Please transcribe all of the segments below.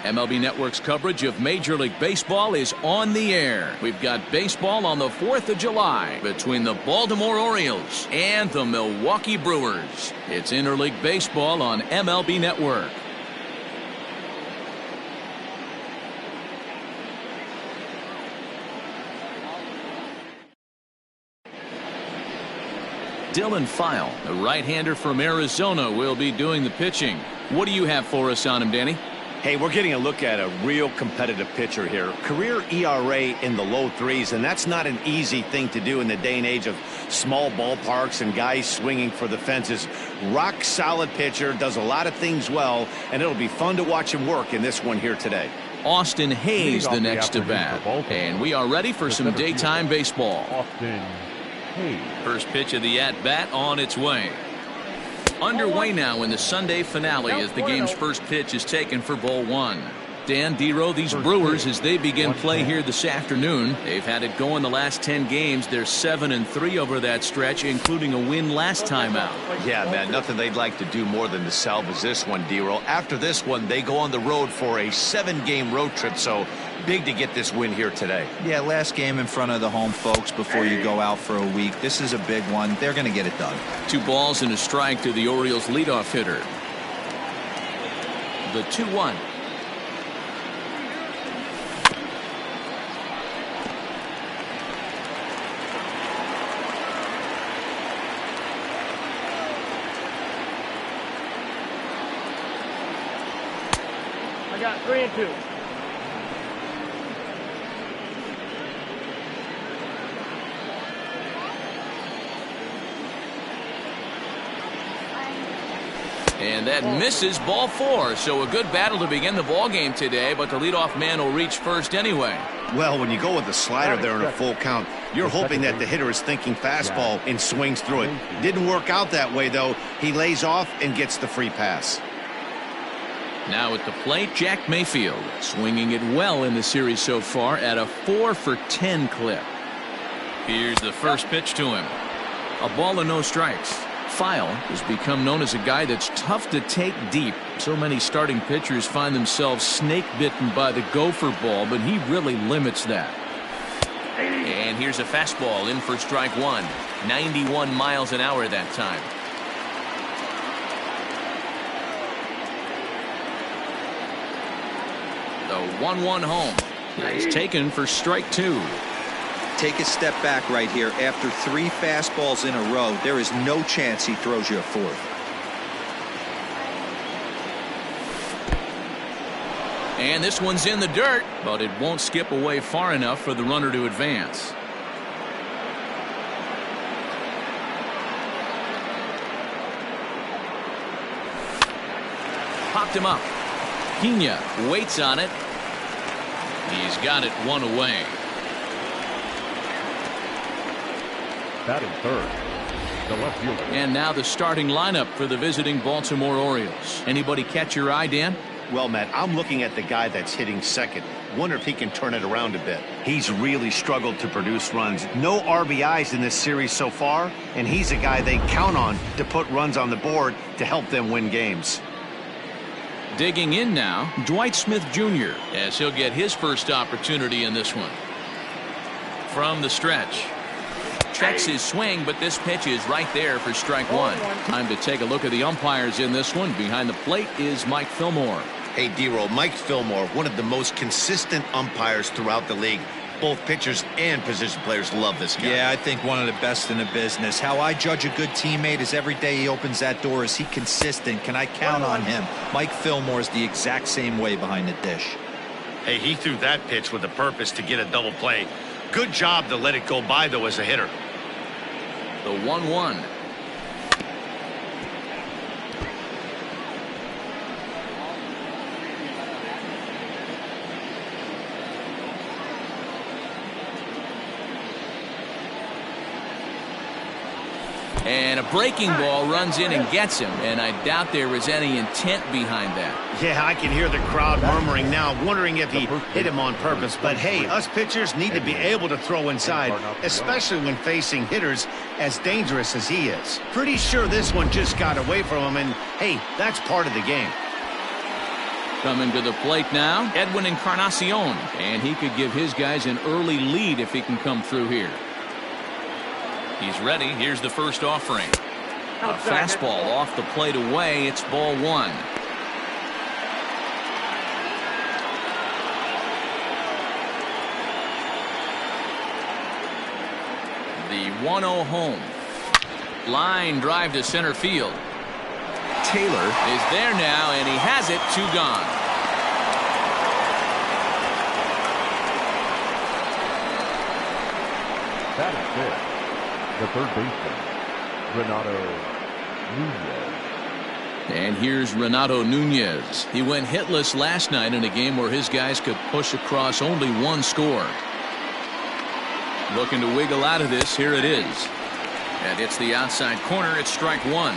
MLB Network's coverage of Major League Baseball is on the air. We've got baseball on the 4th of July between the Baltimore Orioles and the Milwaukee Brewers. It's Interleague Baseball on MLB Network. Dylan File, the right-hander from Arizona, will be doing the pitching. What do you have for us on him, Danny? Hey, we're getting a look at a real competitive pitcher here. Career ERA in the low 3s, and that's not an easy thing to do in the day and age of small ballparks and guys swinging for the fences. Rock solid pitcher, does a lot of things well, and it'll be fun to watch him work in this one here today. Austin Hayes the next to bat, and we are ready for some daytime baseball. Austin Hayes. First pitch of the at-bat on its way. Underway now in the Sunday finale as the game's first pitch is taken for ball 1. Dan Dero, these Brewers, as they begin play here this afternoon, they've had it going the last 10 games. They're 7-3 over that stretch, including a win last time out. Yeah, man, nothing they'd like to do more than to salvage this one, Dero. After this one, they go on the road for a 7-game road trip, so big to get this win here today. Yeah, last game in front of the home folks before you go out for a week. This is a big one. They're going to get it done. 2 balls and a strike to the Orioles leadoff hitter. The 2-1. I got 3-2. And that misses, ball 4. So a good battle to begin the ball game today, but the leadoff man will reach first anyway. Well, when you go with the slider there in a full count, you're hoping that the hitter is thinking fastball and swings through it. Didn't work out that way, though. He lays off and gets the free pass. Now at the plate, Jack Mayfield, swinging it well in the series so far at a 4-for-10 clip. Here's the first pitch to him. A ball and no strikes. File has become known as a guy that's tough to take deep. So many starting pitchers find themselves snake bitten by the gopher ball, but he really limits that. And here's a fastball in for strike 1. 91 miles an hour that time. The 1-1 home. It's taken for strike 2. Take a step back right here. After 3 fastballs in a row, there is no chance he throws you a 4th. And this one's in the dirt, but it won't skip away far enough for the runner to advance. Popped him up. Pena waits on it. He's got it 1 away. Batting third, the left fielder. And now the starting lineup for the visiting Baltimore Orioles. Anybody catch your eye, Dan? Well, Matt, I'm looking at the guy that's hitting second. Wonder if he can turn it around a bit. He's really struggled to produce runs. No RBIs in this series so far, and he's a guy they count on to put runs on the board to help them win games. Digging in now, Dwight Smith Jr. as he'll get his first opportunity in this one. From the stretch. Checks his swing, but this pitch is right there for strike 1. Time to take a look at the umpires in this one. Behind the plate is Mike Fillmore. Hey, Dero, Mike Fillmore, one of the most consistent umpires throughout the league. Both pitchers and position players love this guy. Yeah, I think one of the best in the business. How I judge a good teammate is every day he opens that door. Is he consistent? Can I count on him? Mike Fillmore is the exact same way behind the dish. Hey, he threw that pitch with a purpose to get a double play. Good job to let it go by, though, as a hitter. The 1-1. And a breaking ball runs in and gets him, and I doubt there was any intent behind that. Yeah, I can hear the crowd murmuring now, wondering if he hit him on purpose. But hey, us pitchers need to be able to throw inside, especially when facing hitters as dangerous as he is. Pretty sure this one just got away from him, and hey, that's part of the game. Coming to the plate now, Edwin Encarnacion, and he could give his guys an early lead if he can come through here. He's ready. Here's the first offering. A fastball off the plate away. It's ball one. The 1-0 home. Line drive to center field. Taylor is there now, and he has it. 2 gone. That is it. The third baseman, Renato Nunez. And here's Renato Nunez. He went hitless last night in a game where his guys could push across only 1 score. Looking to wiggle out of this. Here it is. And it's the outside corner. It's strike 1.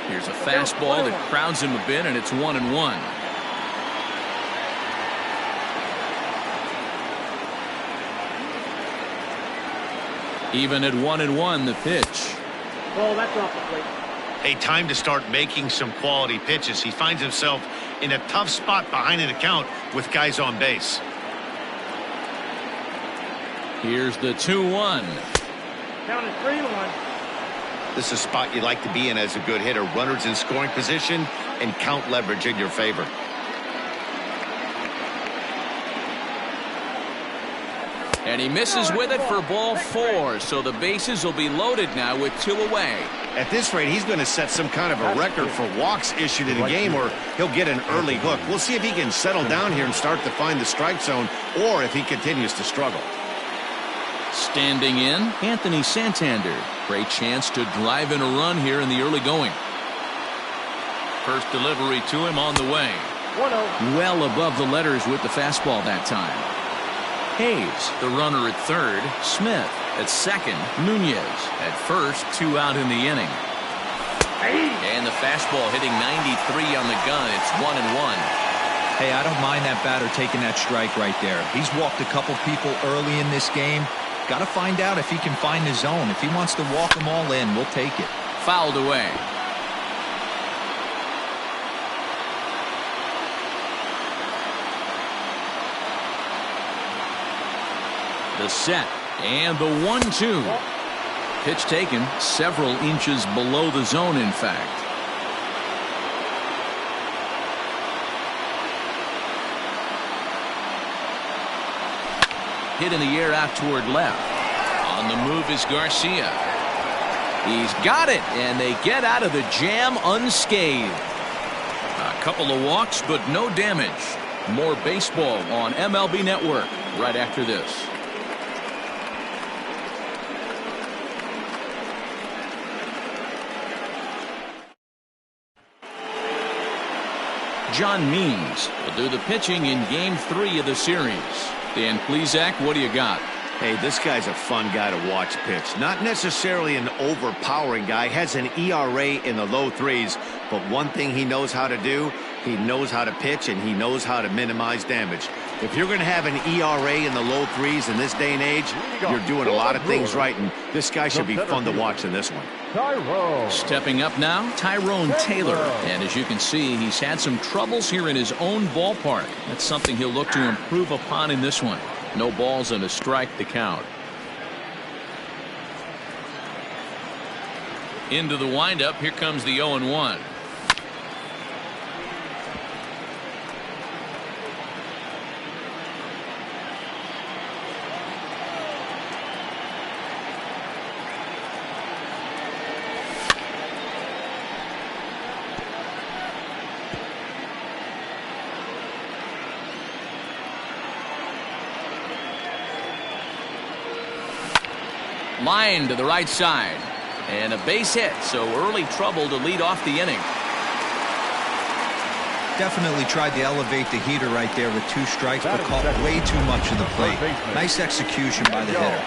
Here's a fastball that crowds him a bit, and it's 1-1. Even at 1-1, the pitch. Well, that's off the plate. A time to start making some quality pitches. He finds himself in a tough spot behind an account with guys on base. Here's the 2-1. Count is 3-1. This is a spot you like to be in as a good hitter. Runners in scoring position and count leverage in your favor. And he misses with it for ball 4. So the bases will be loaded now with 2 away. At this rate, he's going to set some kind of a record for walks issued in a game, or he'll get an early hook. We'll see if he can settle down here and start to find the strike zone, or if he continues to struggle. Standing in, Anthony Santander. Great chance to drive in a run here in the early going. First delivery to him on the way. 1-0. Well above the letters with the fastball that time. Hayes, the runner at third. Smith at second. Nunez at first. 2 out in the inning. And the fastball hitting 93 on the gun. It's 1-1. Hey, I don't mind that batter taking that strike right there. He's walked a couple people early in this game. Got to find out if he can find the zone. If he wants to walk them all in, we'll take it. Fouled away. The set and the 1-2. Pitch taken several inches below the zone, in fact. Hit in the air out toward left. On the move is Garcia. He's got it, and they get out of the jam unscathed. A couple of walks, but no damage. More baseball on MLB Network right after this. John Means will do the pitching in Game 3 of the series. Dan Plesac, what do you got? Hey, this guy's a fun guy to watch pitch. Not necessarily an overpowering guy. Has an ERA in the low 3s. But one thing he knows how to do, he knows how to pitch, and he knows how to minimize damage. If you're going to have an ERA in the low 3s in this day and age, you're doing a lot of things right, and this guy should be fun to watch in this one. Stepping up now, Tyrone Taylor. And as you can see, he's had some troubles here in his own ballpark. That's something he'll look to improve upon in this one. No balls and a strike to count. Into the windup. Here comes the 0-1. Line to the right side. And a base hit, so early trouble to lead off the inning. Definitely tried to elevate the heater right there with 2 strikes, but caught way too much of the plate. Nice execution by the hitter.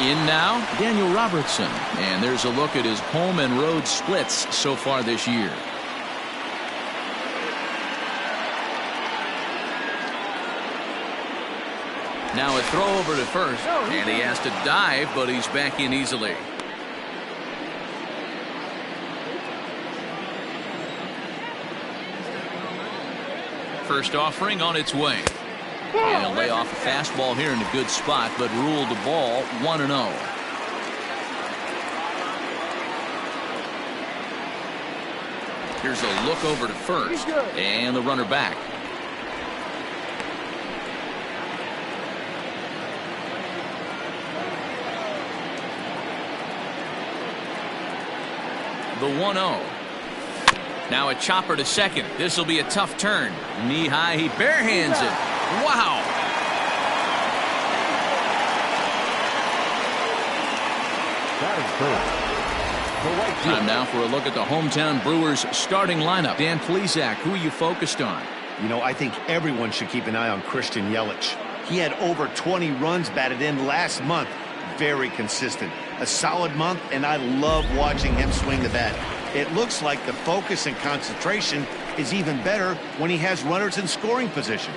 In now, Daniel Robertson. And there's a look at his home and road splits so far this year. Now a throw over to first, and he has to dive, but he's back in easily. First offering on its way. And he'll lay off a fastball here in a good spot, but ruled the ball 1-0. Here's a look over to first, and the runner back. The 1-0. Now a chopper to second. This will be a tough turn. Knee high, he barehands it. Wow. Time now for a look at the hometown Brewers starting lineup. Dan Plesac, who are you focused on? You know, I think everyone should keep an eye on Christian Yelich. He had over 20 runs batted in last month. Very consistent. A solid month, and I love watching him swing the bat. It looks like the focus and concentration is even better when he has runners in scoring position.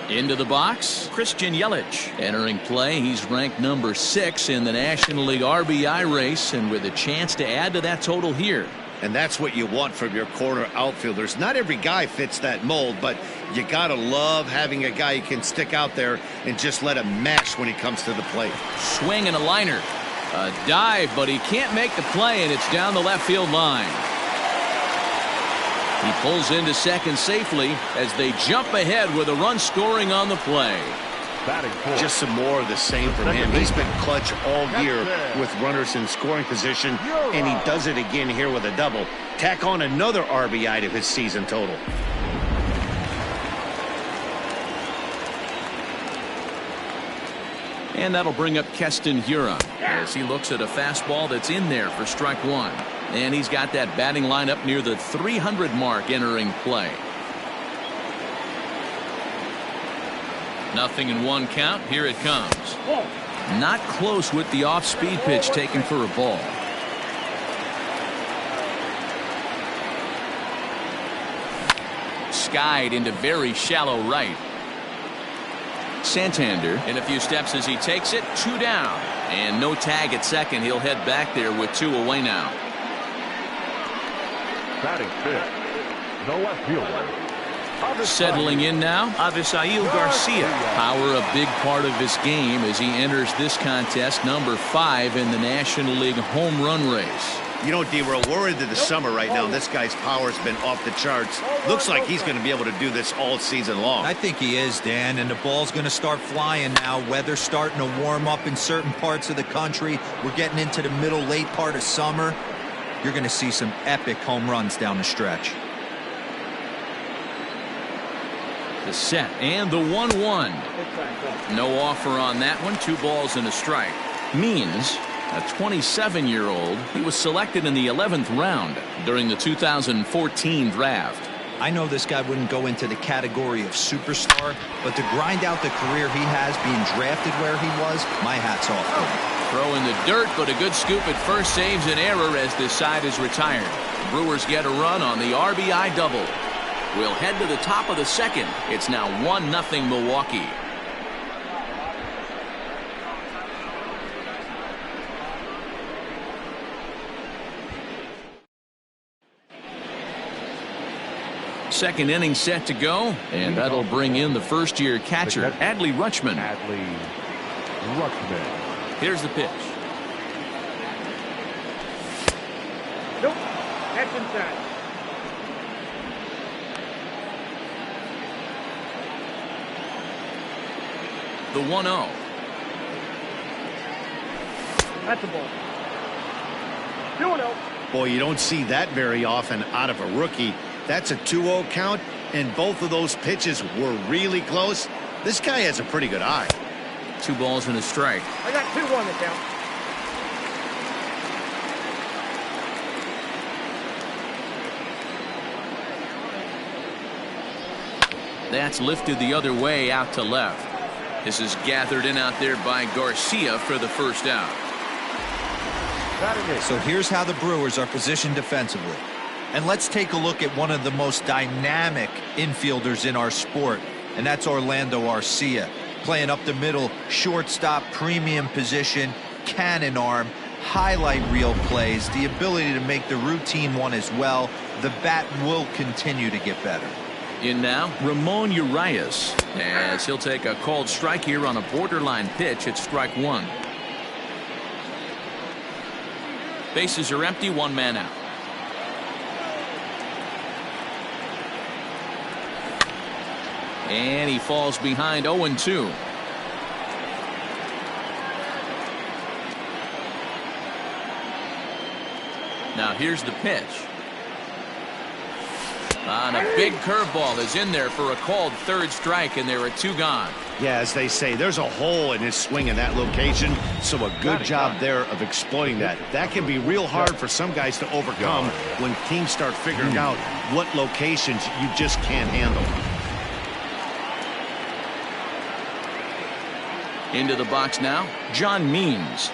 Into the box, Christian Yelich entering play. He's ranked number 6 in the National League RBI race, and with a chance to add to that total here. And that's what you want from your corner outfielders. Not every guy fits that mold, but you gotta love having a guy who can stick out there and just let him mash when he comes to the plate. Swing and a liner. A dive, but he can't make the play, and it's down the left field line. He pulls into second safely as they jump ahead with a run scoring on the play. Just some more of the same from him. He's been clutch all year with runners in scoring position, and he does it again here with a double. Tack on another RBI to his season total. And that'll bring up Keston Hiura as he looks at a fastball that's in there for strike one. And he's got that batting lineup near the 300 mark entering play. 0-1 count. Here it comes. Not close with the off-speed pitch taken for a ball. Skied into very shallow right. Santander in a few steps as he takes it. 2 down. And no tag at second. He'll head back there with 2 away now. Batting fifth, the left fielder. Settling in now, Avisail Garcia. Power a big part of his game as he enters this contest, number 5 in the National League home run race. You know, D-Roll, we're into the summer right now. This guy's power's been off the charts. Looks like he's going to be able to do this all season long. I think he is, Dan, and the ball's going to start flying now. Weather's starting to warm up in certain parts of the country. We're getting into the middle, late part of summer. You're going to see some epic home runs down the stretch. The set and the 1-1. No offer on that one. 2 balls and a strike. Means a 27-year-old. He was selected in the 11th round during the 2014 draft. I know this guy wouldn't go into the category of superstar, but to grind out the career he has being drafted where he was, my hat's off to him. Throw in the dirt, but a good scoop at first saves an error as this side is retired. Brewers get a run on the RBI double. We'll head to the top of the second. It's now 1-0 Milwaukee. Second inning set to go, and that'll bring in the first-year catcher, Adley Rutschman. Here's the pitch. Nope. That's inside. The 1-0. That's a ball. 2-0. Boy, you don't see that very often out of a rookie. That's a 2-0 count, and both of those pitches were really close. This guy has a pretty good eye. 2 balls and a strike. I got 2 on the count. That's lifted the other way out to left. This is gathered in out there by Garcia for the first out. So here's how the Brewers are positioned defensively. And let's take a look at one of the most dynamic infielders in our sport, and that's Orlando Arcia. Playing up the middle, shortstop, premium position, cannon arm, highlight reel plays, the ability to make the routine one as well. The bat will continue to get better. In now, Ramon Urias, as he'll take a called strike here on a borderline pitch at strike one. Bases are empty, one man out. And he falls behind 0-2. Now here's the pitch. And a big curveball is in there for a called third strike, and there are two gone. Yeah, as they say, there's a hole in his swing in that location, so a good job there of exploiting that. That can be real hard for some guys to overcome when teams start figuring out what locations you just can't handle. Into the box now, John Means.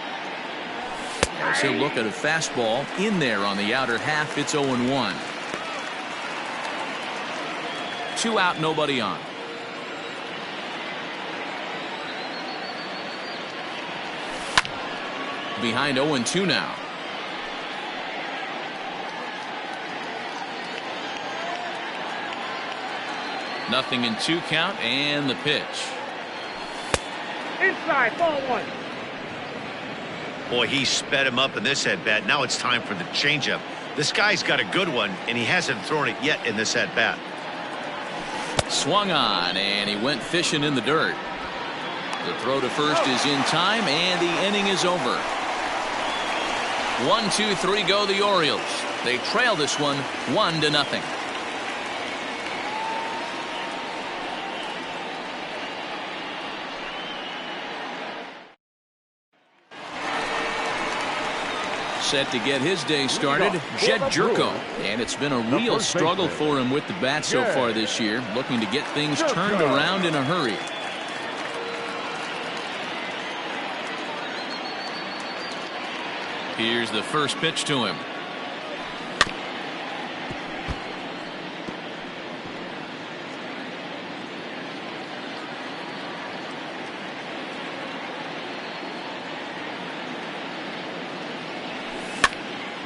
As he'll look at a fastball in there on the outer half. It's 0-1. 2 out, nobody on. Behind 0-2 now. Nothing in 2 count, and the pitch. Inside, ball 1. Boy, he sped him up in this at-bat. Now it's time for the changeup. This guy's got a good one, and he hasn't thrown it yet in this at-bat. Swung on, and he went fishing in the dirt. The throw to first is in time, and the inning is over. 1, 2, 3 go the Orioles. They trail this one 1-0. Set to get his day started, Jed Jerko. And it's been a real struggle for him with the bat so far this year, looking to get things turned around in a hurry. Here's the first pitch to him.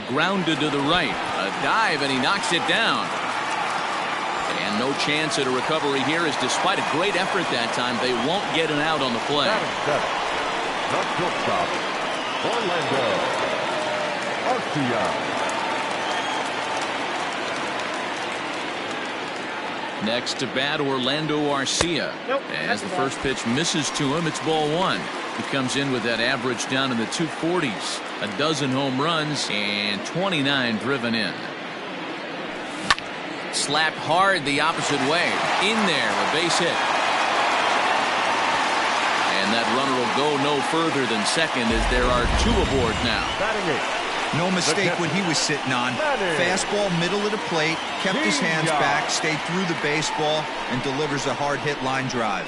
Grounded to the right. A dive, and he knocks it down. And no chance at a recovery here, as despite a great effort that time, they won't get an out on the play. The shortstop, Orlando Arcia. Next to bat, Orlando Arcia. As the first pitch misses to him, it's ball 1. He comes in with that average down in the 240s. A dozen home runs and 29 driven in. Slapped hard the opposite way. In there, a base hit. And that runner will go no further than second, as there are 2 aboard now. No mistake what he was sitting on. Fastball middle of the plate, kept his hands back, stayed through the baseball, and delivers a hard hit line drive.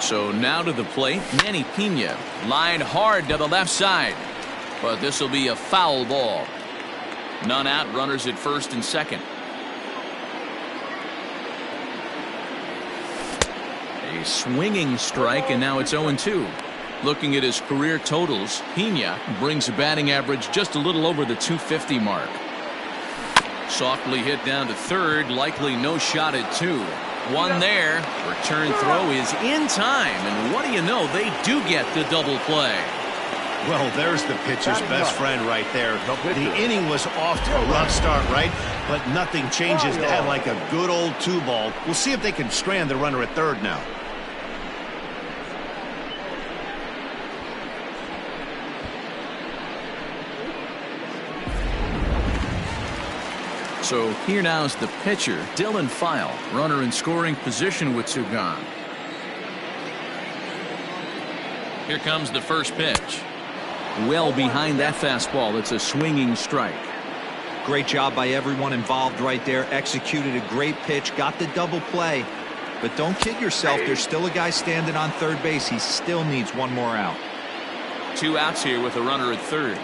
So now to the plate, Manny Pena, lined hard to the left side. But this will be a foul ball. None out, runners at first and second. A swinging strike, and now it's 0-2. Looking at his career totals, Pena brings a batting average just a little over the 250 mark. Softly hit down to third, likely no shot at 2. One there. Return throw is in time, and what do you know, they do get the double play. Well, there's the pitcher's best friend right there. The inning was off to a rough start, right? But nothing changes that like a good old 2-ball. We'll see if they can strand the runner at third now. So here now is the pitcher, Dylan File, runner in scoring position with 2 gone. Here comes the first pitch. Well behind that fastball. It's a swinging strike. Great job by everyone involved right there. Executed a great pitch, got the double play. But don't kid yourself, there's still a guy standing on third base. He still needs 1 more out. 2 outs here with a runner at third.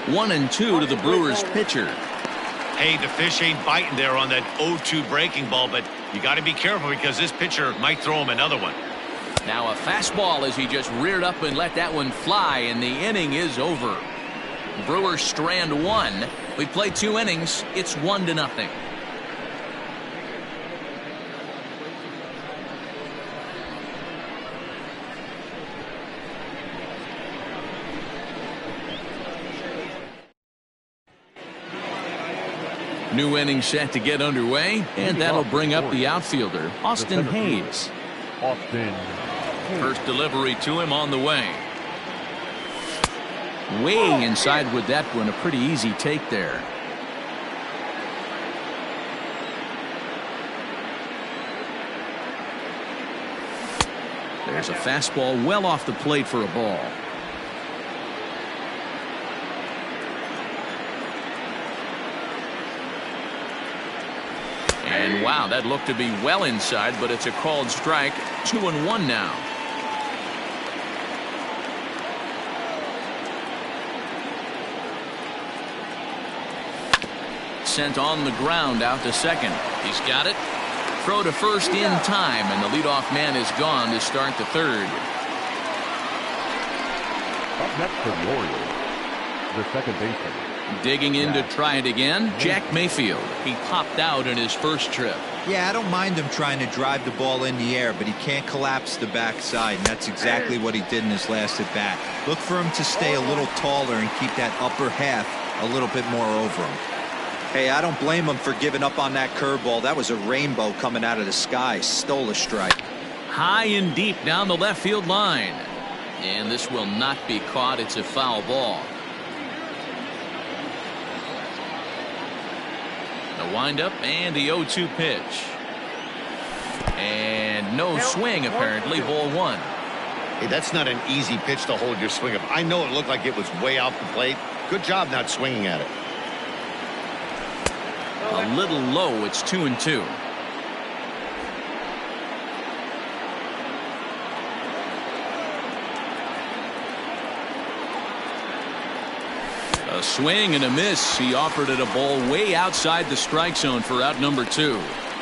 1-2 to the Brewers pitcher. Hey, the fish ain't biting there on that 0-2 breaking ball, but you got to be careful because this pitcher might throw him another one. Now a fastball as he just reared up and let that one fly, and the inning is over. Brewers strand one. We played 2 innings. It's 1-0. New inning set to get underway, and that'll bring up the outfielder, Austin Hayes. First delivery to him on the way. Way inside with that one, a pretty easy take there. There's a fastball well off the plate for a ball. And wow, that looked to be well inside, but it's a called strike. 2-1 now. Sent on the ground out to second. He's got it. Throw to first in time, and the leadoff man is gone to start the third. Up next for the Orioles, the second baseman. Digging in to try it again, Jack Mayfield. He popped out in his first trip. Yeah, I don't mind him trying to drive the ball in the air, but he can't collapse the backside, and that's exactly what he did in his last at bat. Look for him to stay a little taller and keep that upper half a little bit more over him. Hey, I don't blame him for giving up on that curveball. That was a rainbow coming out of the sky. Stole a strike. High and deep down the left field line. And this will not be caught. It's a foul ball. The windup and the 0-2 pitch. And no swing, apparently. Ball 1. Hey, that's not an easy pitch to hold your swing of. I know it looked like it was way off the plate. Good job not swinging at it. A little low. It's 2-2. A swing and a miss. He offered it a ball way outside the strike zone for out number 2.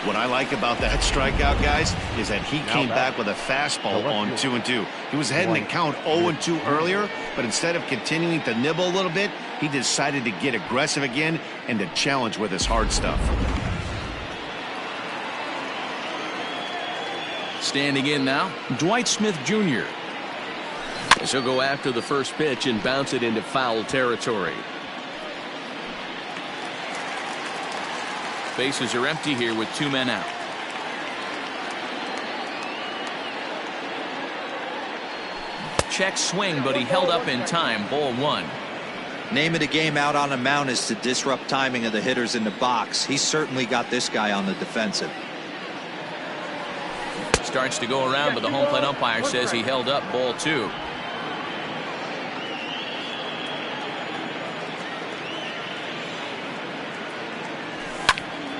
What I like about that strikeout, guys, is that he came back with a fastball on 2-2. He was heading to count 0-2 earlier, but instead of continuing to nibble a little bit, he decided to get aggressive again and to challenge with his hard stuff. Standing in now, Dwight Smith Jr. As he'll go after the first pitch and bounce it into foul territory. Bases are empty here with 2 men out. Check swing, but he held up in time. Ball 1. Name of the game out on the mound is to disrupt timing of the hitters in the box. He's certainly got this guy on the defensive. Starts to go around, but the home plate umpire says he held up. Ball 2.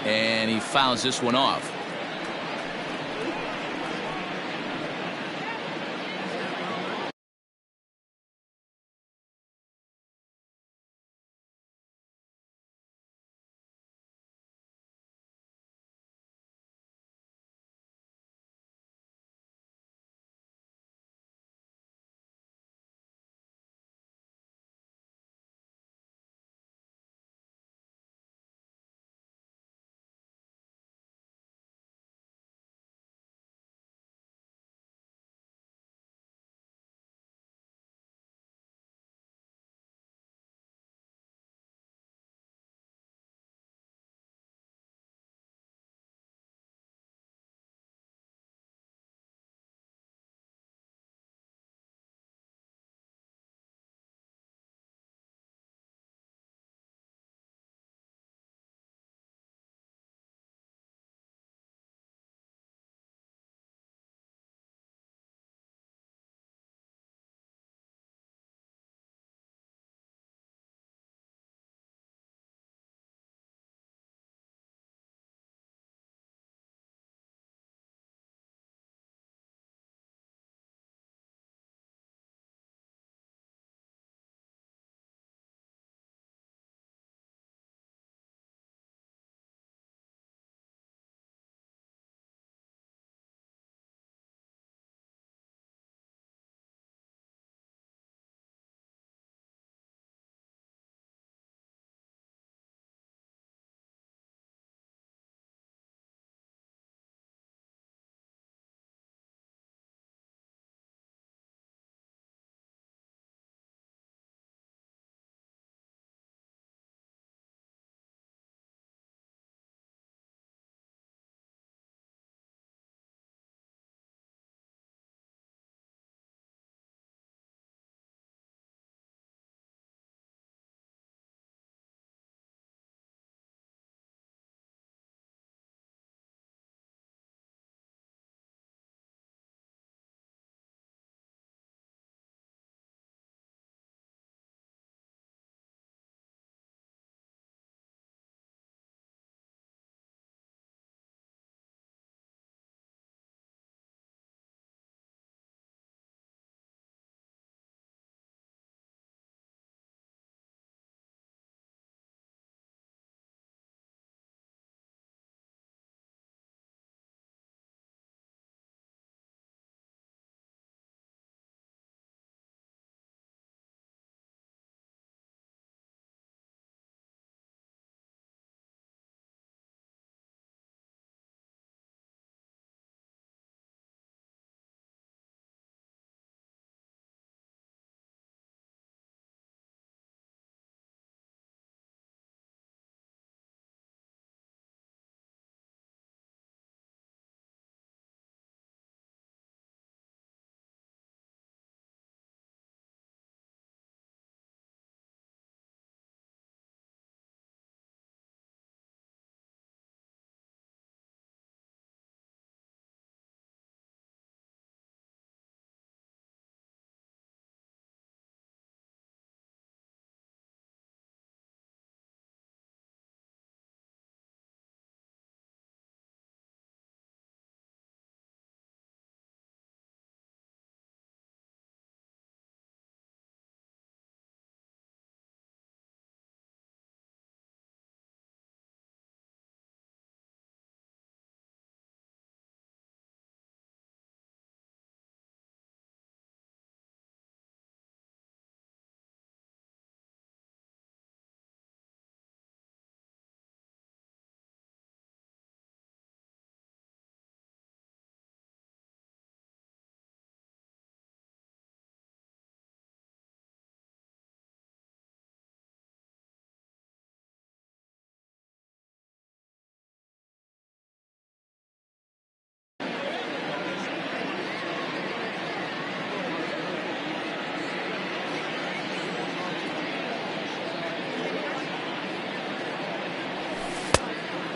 And he fouls this one off.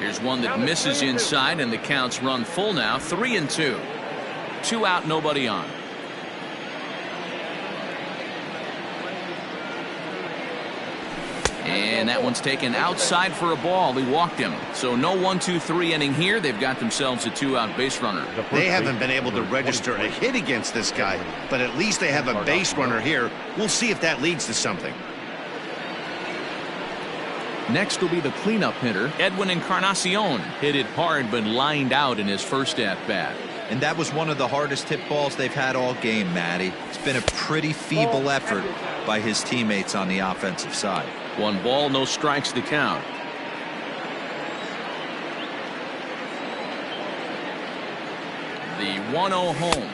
Here's one that misses inside, and the count's run full now. 3-2. 2 out, nobody on. And that one's taken outside for a ball. He walked him. So no 1-2-3 inning here. They've got themselves a 2-out base runner. They haven't been able to register a hit against this guy, but at least they have a base runner here. We'll see if that leads to something. Next will be the cleanup hitter, Edwin Encarnacion. Hit it hard, but lined out in his first at-bat. And that was one of the hardest hit balls they've had all game, Matty. It's been a pretty feeble effort by his teammates on the offensive side. 1 ball, no strikes to count. The 1-0 home.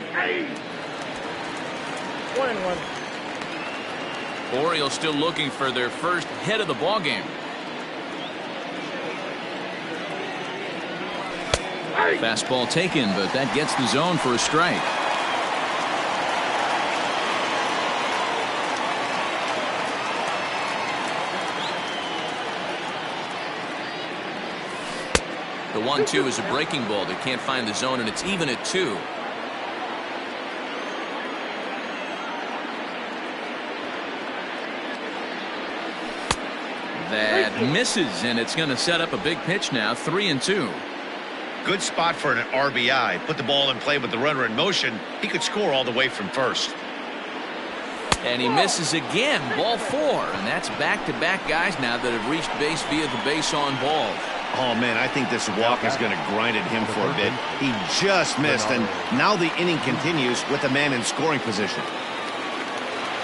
1-1. Orioles still looking for their first hit of the ball game. Fastball taken, but that gets the zone for a strike. The 1-2 is a breaking ball that can't find the zone, and it's even at 2. That misses, and it's going to set up a big pitch now. 3-2. Good spot for an RBI. Put the ball in play with the runner in motion. He could score all the way from first. And he misses again. Ball 4. And that's back-to-back guys now that have reached base via the base on balls. Oh, man, I think this walk is going to grind at him for a bit. He just missed, and now the inning continues with a man in scoring position.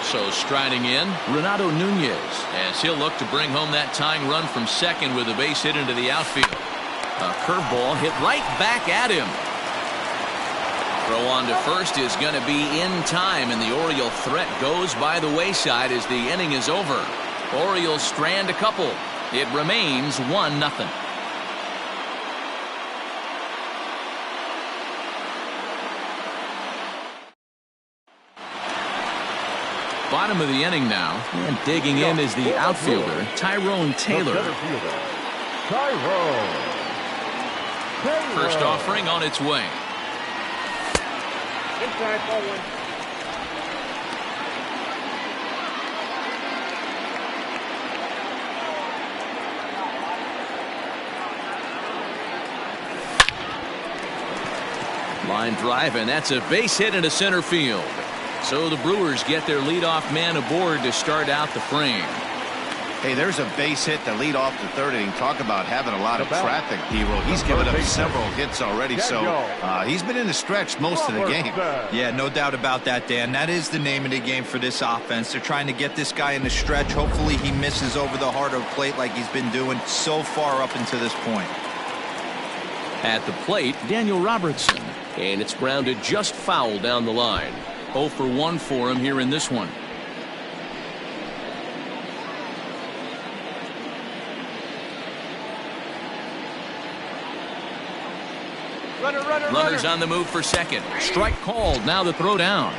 So striding in, Renato Nunez, as he'll look to bring home that tying run from second with a base hit into the outfield. A curveball hit right back at him. Throw on to first is going to be in time, and the Oriole threat goes by the wayside as the inning is over. Orioles strand a couple. It remains 1-0. Bottom of the inning now, and digging in is the outfielder, Tyrone Taylor. First offering on its way. Inside, ball 1. Line drive, and that's a base hit into center field. So the Brewers get their leadoff man aboard to start out the frame. Hey, there's a base hit to lead off the third inning. Talk about having a lot of traffic, Hero. He's given up several hits already, so he's been in the stretch most of the game. Yeah, no doubt about that, Dan. That is the name of the game for this offense. They're trying to get this guy in the stretch. Hopefully he misses over the heart of the plate like he's been doing so far up until this point. At the plate, Daniel Robertson. And it's grounded just foul down the line. 0 for 1 for him here in this one. Runners on the move for second. Strike called. Now the throw down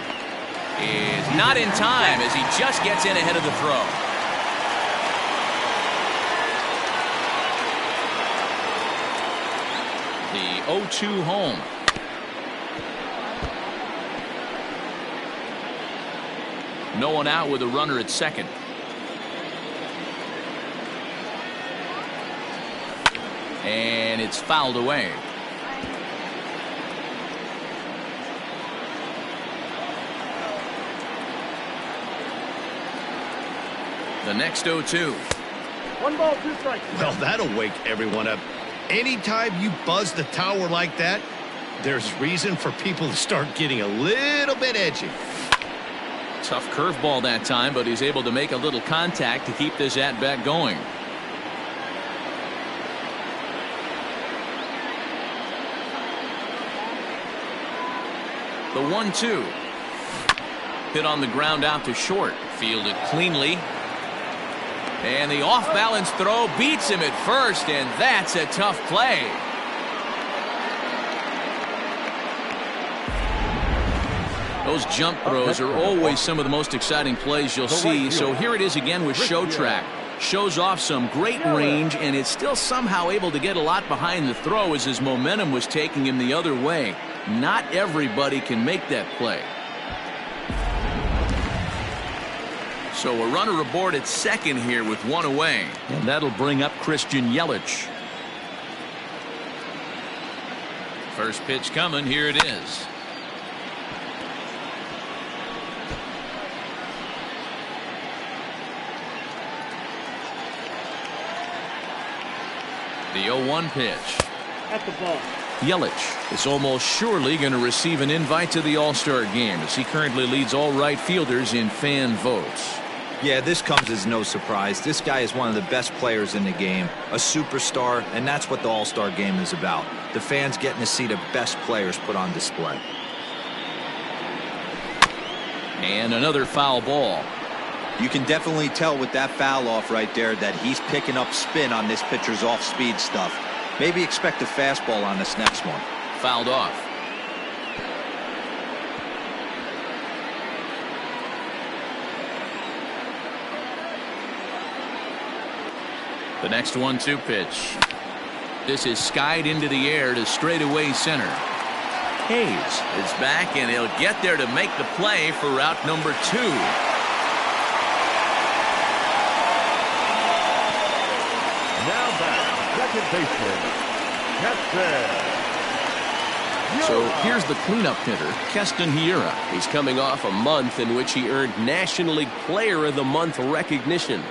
is not in time as he just gets in ahead of the throw. The 0-2 home. No one out with a runner at second. And it's fouled away. The next 0-2. 1 ball, 2 strikes. Well, that'll wake everyone up. Anytime you buzz the tower like that, there's reason for people to start getting a little bit edgy. Tough curveball that time, but he's able to make a little contact to keep this at-bat going. The 1-2. Hit on the ground out to short. Fielded cleanly. And the off-balance throw beats him at first, and that's a tough play. Those jump throws are always some of the most exciting plays you'll see. So here it is again with Show Track. Shows off some great range, and is still somehow able to get a lot behind the throw as his momentum was taking him the other way. Not everybody can make that play. So a runner aboard at second here with one away, and that'll bring up Christian Yelich. First pitch coming. Here it is. The 0-1 pitch. At the ball. Yelich is almost surely going to receive an invite to the All-Star game, as he currently leads all right fielders in fan votes. Yeah, this comes as no surprise. This guy is one of the best players in the game, a superstar, and that's what the All-Star game is about. The fans getting to see the best players put on display. And another foul ball. You can definitely tell with that foul off right there that he's picking up spin on this pitcher's off-speed stuff. Maybe expect a fastball on this next one. Fouled off. The next 1-2 pitch. This is skied into the air to straightaway center. Hayes is back, and he'll get there to make the play for route number 2. Now back, second baseman, Keston. So here's the cleanup hitter, Keston Hiura. He's coming off a month in which he earned National League Player of the Month recognition.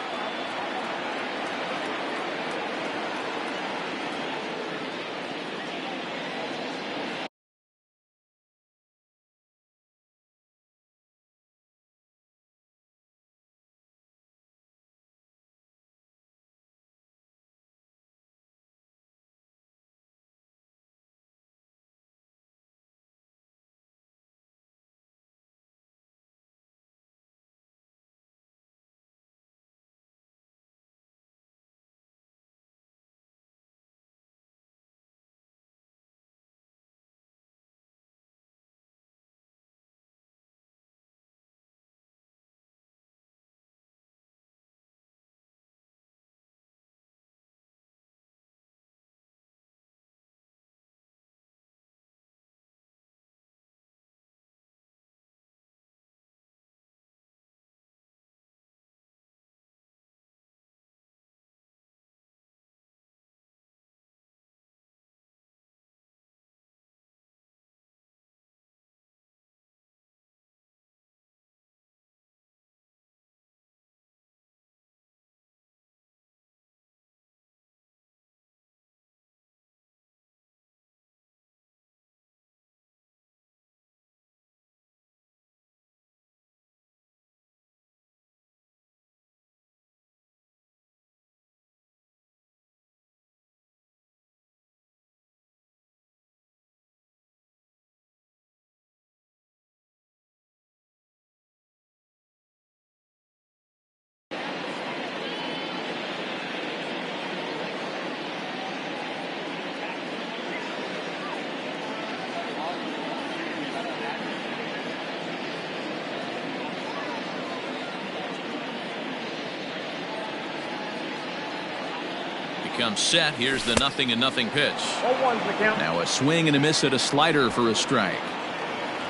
Comes set. Here's the 0-0 pitch. 0-1's the count. Now a swing and a miss at a slider for a strike.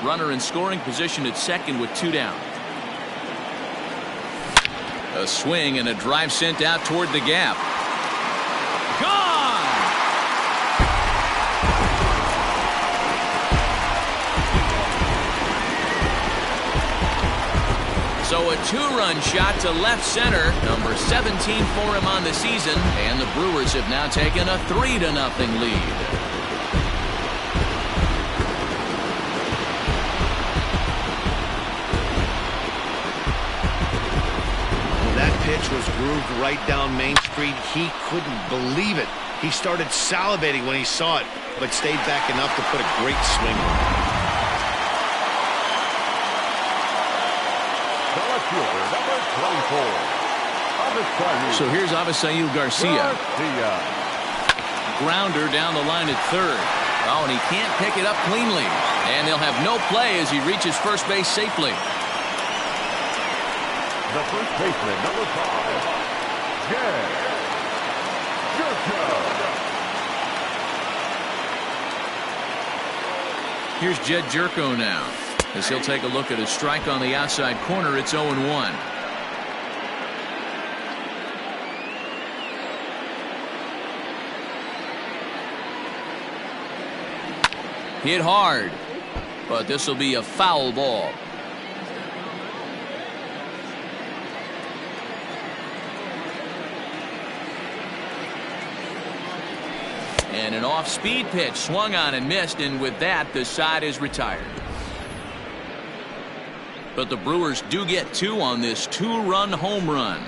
Runner in scoring position at second with 2 down. A swing and a drive sent out toward the gap. Gone! So a 2-run shot to left center, number 17 for him on the season, and the Brewers have now taken a 3-0 lead. That pitch was grooved right down Main Street. He couldn't believe it. He started salivating when he saw it, but stayed back enough to put a great swing on it. Number 24. So here's Avisail Garcia. Grounder down the line at third. Oh, and he can't pick it up cleanly. And they'll have no play as he reaches first base safely. The first baseman, number 5, Here's Jed Jerko now, as he'll take a look at a strike on the outside corner. It's 0-1. Hit hard, but this will be a foul ball. And an off-speed pitch swung on and missed, and with that, the side is retired. But the Brewers do get 2 on this 2-run home run.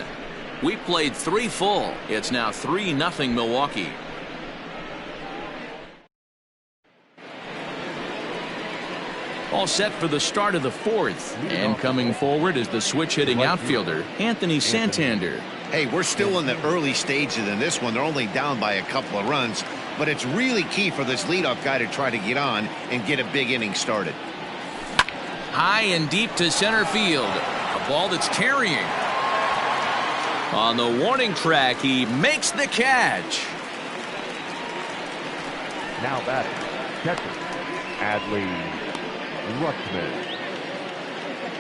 We played 3 full. It's now 3-0 Milwaukee. All set for the start of the 4th. And coming forward is the switch-hitting outfielder, Anthony Santander. Hey, we're still in the early stages in this one. They're only down by a couple of runs, but it's really key for this leadoff guy to try to get on and get a big inning started. High and deep to center field. A ball that's carrying. On the warning track, he makes the catch. Now batting, catcher, Adley Rutschman.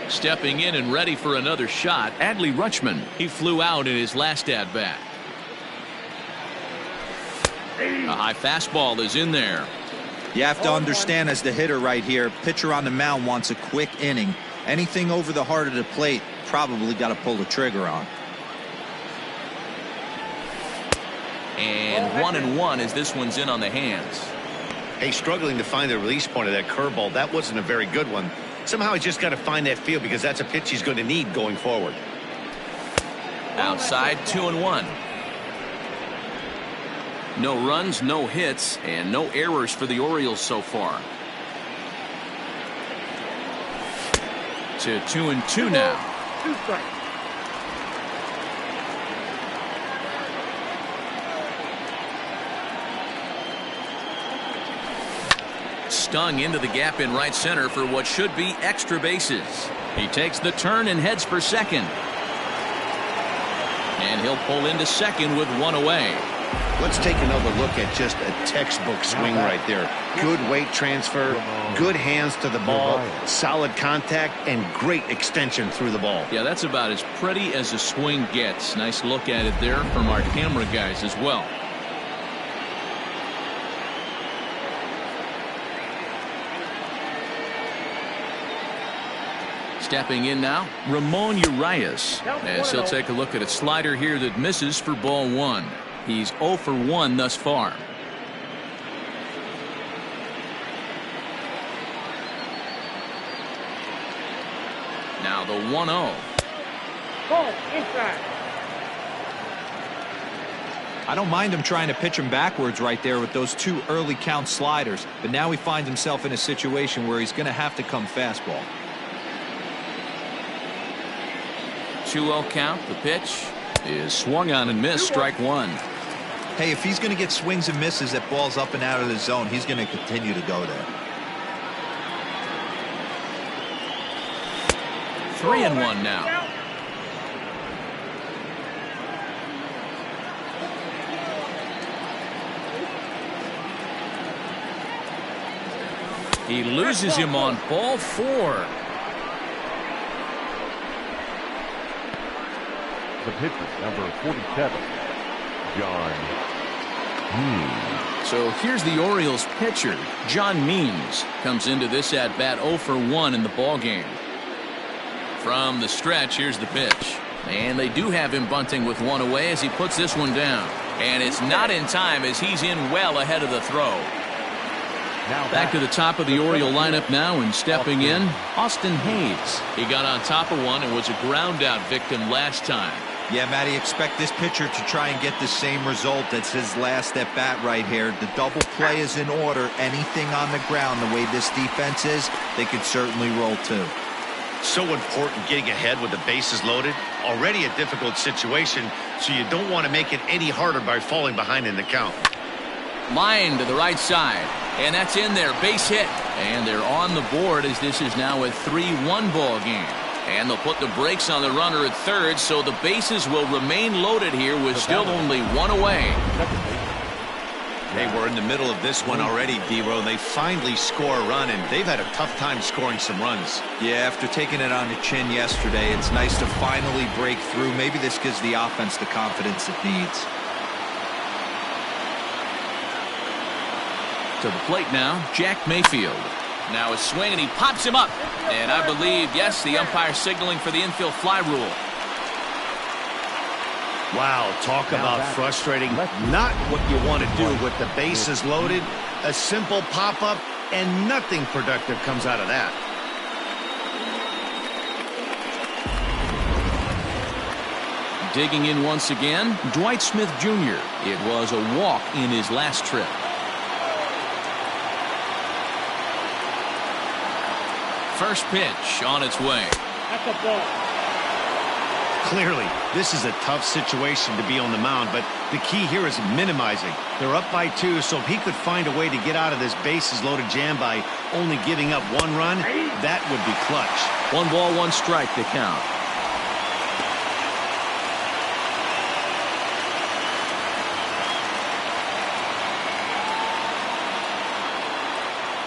Stepping in and ready for another shot, Adley Rutschman. He flew out in his last at-bat. A high fastball is in there. You have to understand, as the hitter right here, pitcher on the mound wants a quick inning. Anything over the heart of the plate, probably got to pull the trigger on. And 1-1 as this one's in on the hands. Hey, struggling to find the release point of that curveball. That wasn't a very good one. Somehow he's just got to find that feel, because that's a pitch he's going to need going forward. Outside, 2-1. No runs, no hits, and no errors for the Orioles so far. To 2-2 now. 2 strikes. Stung into the gap in right center for what should be extra bases. He takes the turn and heads for second. And he'll pull into second with 1 away. Let's take another look at just a textbook swing right there. Good weight transfer, good hands to the ball, solid contact, and great extension through the ball. Yeah, that's about as pretty as a swing gets. Nice look at it there from our camera guys as well. Stepping in now, Ramon Urias, as he'll take a look at a slider here that misses for ball 1. He's 0 for 1 thus far. Now the 1-0. Ball inside. I don't mind him trying to pitch him backwards right there with those 2 early count sliders, but now he finds himself in a situation where he's going to have to come fastball. 2-0 count. The pitch is swung on and missed. Strike 1. Hey, if he's going to get swings and misses that balls up and out of the zone, he's going to continue to go there. 3-1 now. He loses him on ball 4. The pitcher, number 47, John Means. So here's the Orioles pitcher, John Means, comes into this at-bat 0 for 1 in the ballgame. From the stretch, here's the pitch. And they do have him bunting with 1 away as he puts this one down. And it's not in time as he's in well ahead of the throw. Back to the top of the Oriole lineup now, and stepping in, Austin Hayes. He got on top of one and was a ground-out victim last time. Yeah, Matty, expect this pitcher to try and get the same result as his last at-bat right here. The double play is in order. Anything on the ground, the way this defense is, they could certainly roll too. So important getting ahead with the bases loaded. Already a difficult situation, so you don't want to make it any harder by falling behind in the count. Line to the right side, and that's in there. Base hit, and they're on the board as this is now a 3-1 ball game. And they'll put the brakes on the runner at third, so the bases will remain loaded here with still only one away. They were in the middle of this one already, D-Row. They finally score a run, and they've had a tough time scoring some runs. Yeah, after taking it on the chin yesterday, it's nice to finally break through. Maybe this gives the offense the confidence it needs. To the plate now, Jack Mayfield. Now a swing, and he pops him up. And I believe, yes, the umpire signaling for the infield fly rule. Wow, talk about frustrating. Not what you want to do with the bases loaded. A simple pop-up, and nothing productive comes out of that. Digging in once again, Dwight Smith Jr. It was a walk in his last trip. First pitch on its way. That's a ball. Clearly, this is a tough situation to be on the mound, but the key here is minimizing. They're up by 2, so if he could find a way to get out of this bases-loaded jam by only giving up 1 run, that would be clutch. 1 ball, 1 strike to count.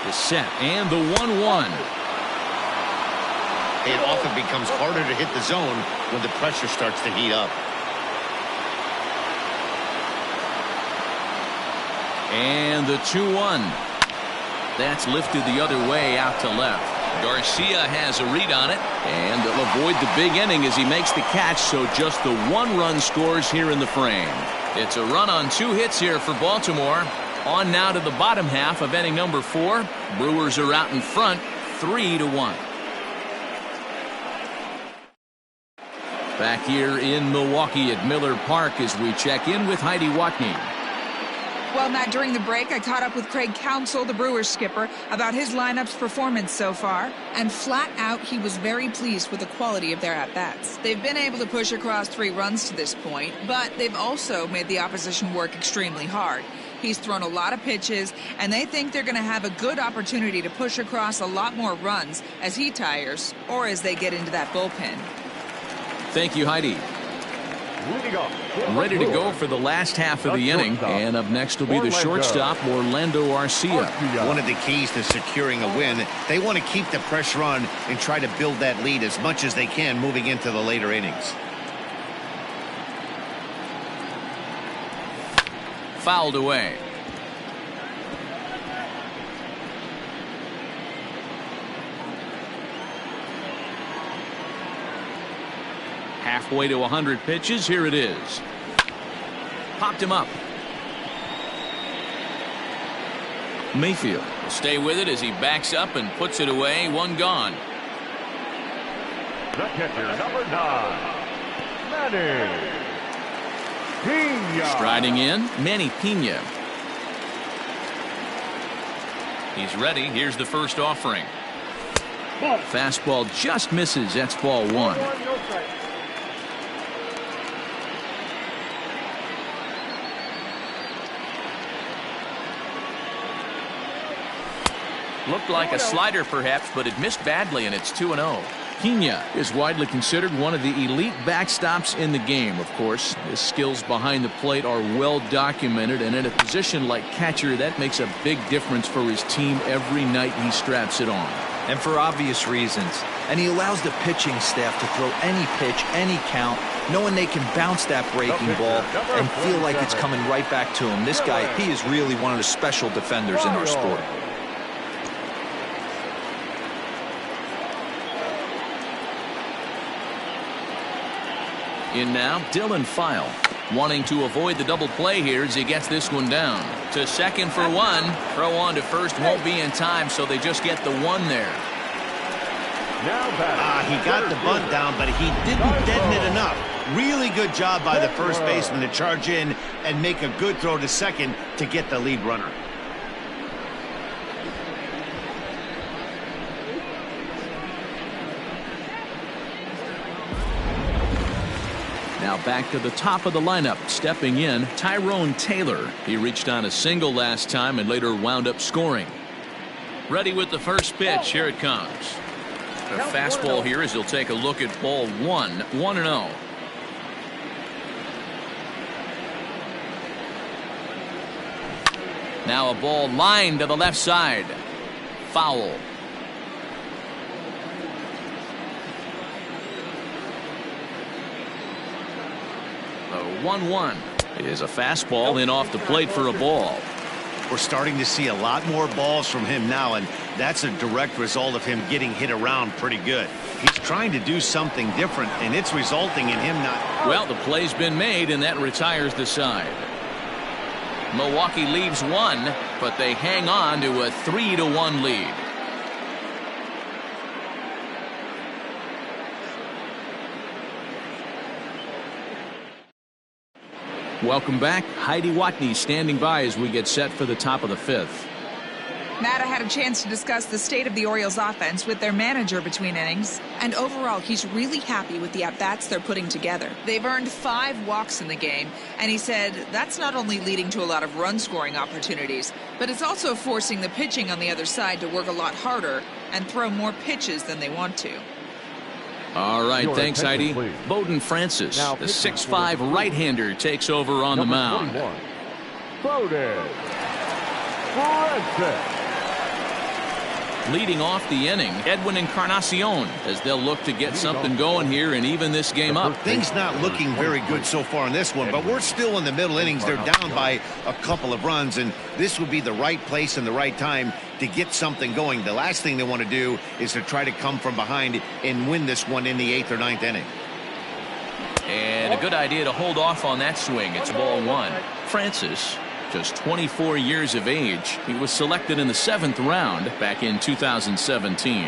The set and the 1-1. It often becomes harder to hit the zone when the pressure starts to heat up. And the 2-1. That's lifted the other way out to left. Garcia has a read on it, and they'll avoid the big inning as he makes the catch, so just the 1 run scores here in the frame. It's a run on 2 hits here for Baltimore. On now to the bottom half of inning number 4. Brewers are out in front, 3-1. Back here in Milwaukee at Miller Park as we check in with Heidi Watney. Well, Matt, during the break, I caught up with Craig Counsell, the Brewers skipper, about his lineup's performance so far. And flat out, he was very pleased with the quality of their at-bats. They've been able to push across 3 runs to this point, but they've also made the opposition work extremely hard. He's thrown a lot of pitches, and they think they're going to have a good opportunity to push across a lot more runs as he tires or as they get into that bullpen. Thank you, Heidi. Ready to go for the last half of the inning, and up next will be the shortstop, Orlando Arcia. One of the keys to securing a win, they want to keep the pressure on and try to build that lead as much as they can moving into the later innings. Fouled away. Halfway to 100 pitches. Here it is. Popped him up. Mayfield will stay with it as he backs up and puts it away. 1 gone. The catcher, number 9, Manny Pena. Striding in, Manny Pena. He's ready. Here's the first offering. Ball. Fastball just misses. That's ball 1. 1, no strike. Looked like a slider perhaps, but it missed badly, and it's 2-0. Pena is widely considered one of the elite backstops in the game, of course. His skills behind the plate are well documented, and in a position like catcher, that makes a big difference for his team every night he straps it on. And for obvious reasons. And he allows the pitching staff to throw any pitch, any count, knowing they can bounce that breaking ball and feel like it's coming right back to him. This guy, he is really one of the special defenders in our sport. In now, Dylan File, wanting to avoid the double play here as he gets this one down. To second for 1. Throw on to first won't be in time, so they just get the 1 there. He got the bunt down, but he didn't deaden it enough. Really good job by the first baseman to charge in and make a good throw to second to get the lead runner. Now back to the top of the lineup, stepping in, Tyrone Taylor. He reached on a single last time and later wound up scoring. Ready with the first pitch. Here it comes. A fastball here as he'll take a look at ball one. 1-0. Now a ball lined to the left side. Foul. The 1-1 is a fastball in off the plate for a ball. We're starting to see a lot more balls from him now, and that's a direct result of him getting hit around pretty good. He's trying to do something different, and it's resulting in him not. Well, the play's been made, and that retires the side. Milwaukee leaves one, but they hang on to a 3-1 lead. Welcome back. Heidi Watney standing by as we get set for the top of the fifth. Matt, I had a chance to discuss the state of the Orioles offense with their manager between innings, and overall he's really happy with the at-bats they're putting together. They've earned 5 walks in the game, and he said that's not only leading to a lot of run-scoring opportunities, but it's also forcing the pitching on the other side to work a lot harder and throw more pitches than they want to. All right, thanks, Heidi. Please. Bowden Francis, the 6'5" right-hander, takes over on the mound. 21, Bowden Francis. Leading off the inning, Edwin Encarnacion, as they'll look to get something going here and even this game up. Things not looking very good so far in this one, but we're still in the middle innings. They're down by a couple of runs, and this would be the right place and the right time to get something going. The last thing they want to do is to try to come from behind and win this one in the 8th or 9th inning. And a good idea to hold off on that swing. It's ball 1. Francis, just 24 years of age. He was selected in the 7th round back in 2017.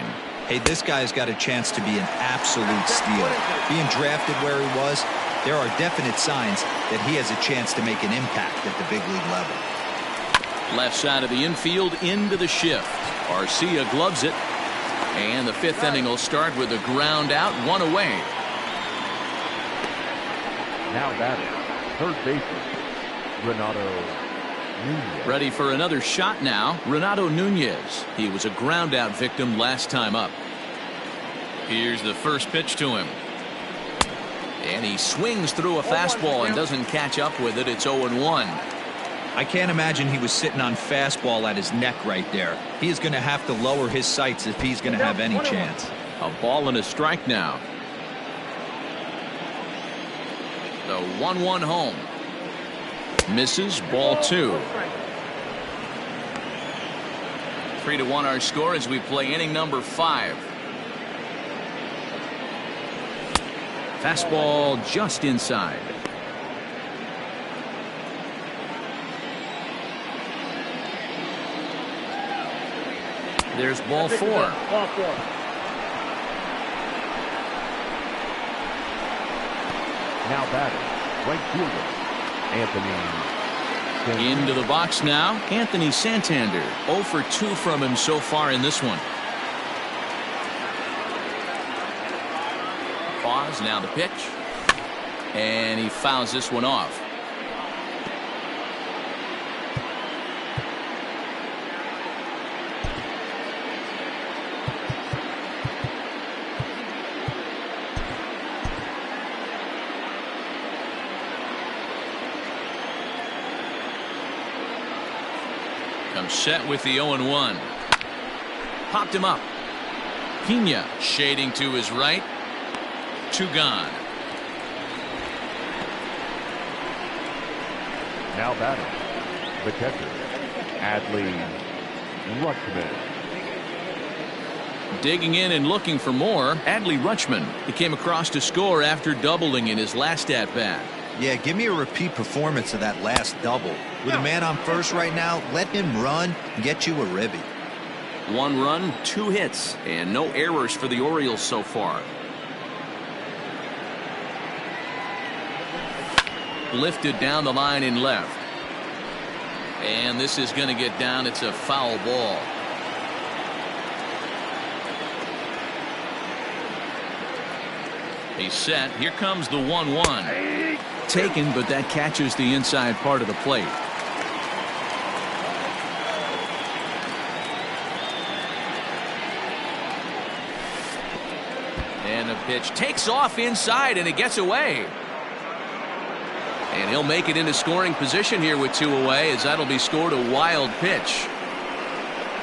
Hey, this guy's got a chance to be an absolute steal. Being drafted where he was, there are definite signs that he has a chance to make an impact at the big league level. Left side of the infield into the shift. Arcia gloves it. And the 5th inning will start with a ground out, 1 away. Now batting, third baseman, Renato Nunez. Ready for another shot now, Renato Nunez. He was a ground out victim last time up. Here's the first pitch to him. And he swings through a fastball and doesn't catch up with it. It's 0-1. I can't imagine he was sitting on fastball at his neck right there. He is going to have to lower his sights if he's going to have any chance. A ball and a strike now. The 1-1 home. Misses, ball 2. 3-1 our score as we play inning number 5. Fastball just inside. There's ball 4. Ball 4. Now batting, right fielder, Anthony. Into the box now, Anthony Santander. 0 for 2 from him so far in this one. Pause, now the pitch. And he fouls this one off. Comes set with the 0-1. Popped him up. Pena shading to his right. 2 gone. Now batting, the catcher, Adley Rutschman. Digging in and looking for more, Adley Rutschman. He came across to score after doubling in his last at-bat. Yeah, give me a repeat performance of that last double. With a man on first right now, let him run and get you a ribby. 1 run, 2 hits, and no errors for the Orioles so far. Lifted down the line in left. And this is going to get down. It's a foul ball. He's set. Here comes the 1-1. Taken, but that catches the inside part of the plate. And the pitch takes off inside, and it gets away. And he'll make it into scoring position here with 2 away, as that'll be scored a wild pitch.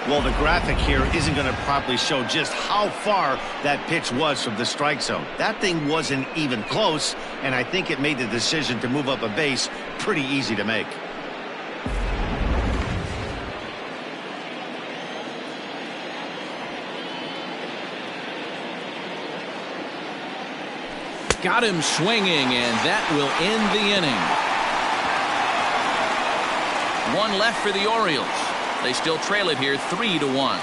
Well, the graphic here isn't going to properly show just how far that pitch was from the strike zone. That thing wasn't even close, and I think it made the decision to move up a base pretty easy to make. Got him swinging, and that will end the inning. 1 left for the Orioles. They still trail it here 3-1.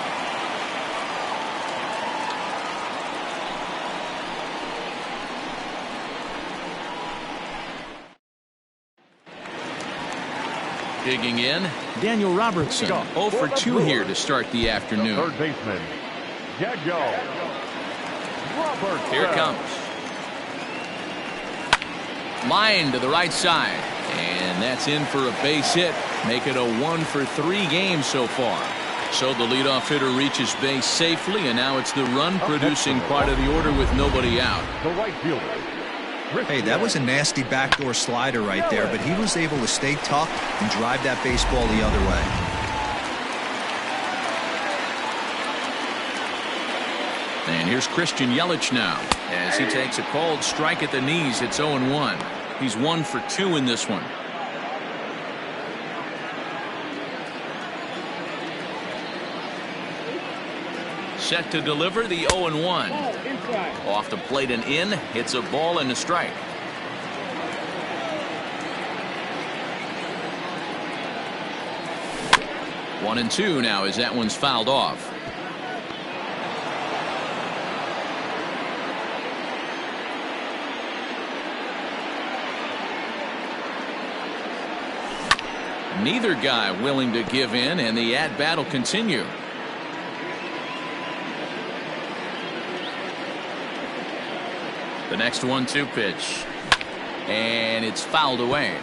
Digging in, Daniel Robertson. 0 for 2 here to start the afternoon. Third baseman, Daniel Robertson. Here it comes. Line to the right side. And that's in for a base hit. Make it a 1 for 3 game so far. So the leadoff hitter reaches base safely, and now it's the run-producing part of the order with nobody out. The right fielder. Hey, that was a nasty backdoor slider right there, but he was able to stay tough and drive that baseball the other way. And here's Christian Yelich now, as he takes a cold strike at the knees. It's 0-1. He's 1 for 2 in this one. Set to deliver the 0-1. Off the plate and in. Hits a ball and a strike. One and 2 now as that one's fouled off. Neither guy willing to give in, and the at-bat will continue. The next 1-2 pitch. And it's fouled away.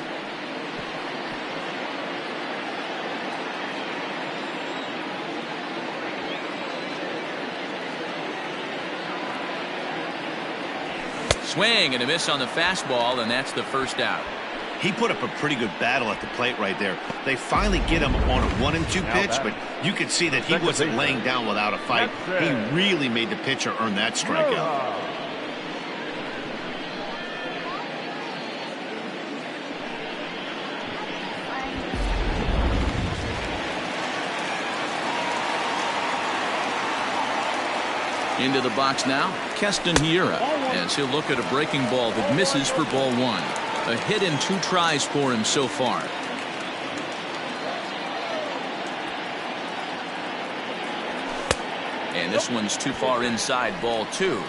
Swing and a miss on the fastball, and that's the first out. He put up a pretty good battle at the plate right there. They finally get him on a 1-2 pitch, but you could see that he wasn't laying down without a fight. He really made the pitcher earn that strikeout. Into the box now, Keston Hiura, as he'll look at a breaking ball that misses for ball 1. A hit in 2 tries for him so far. And this one's too far inside, ball 2.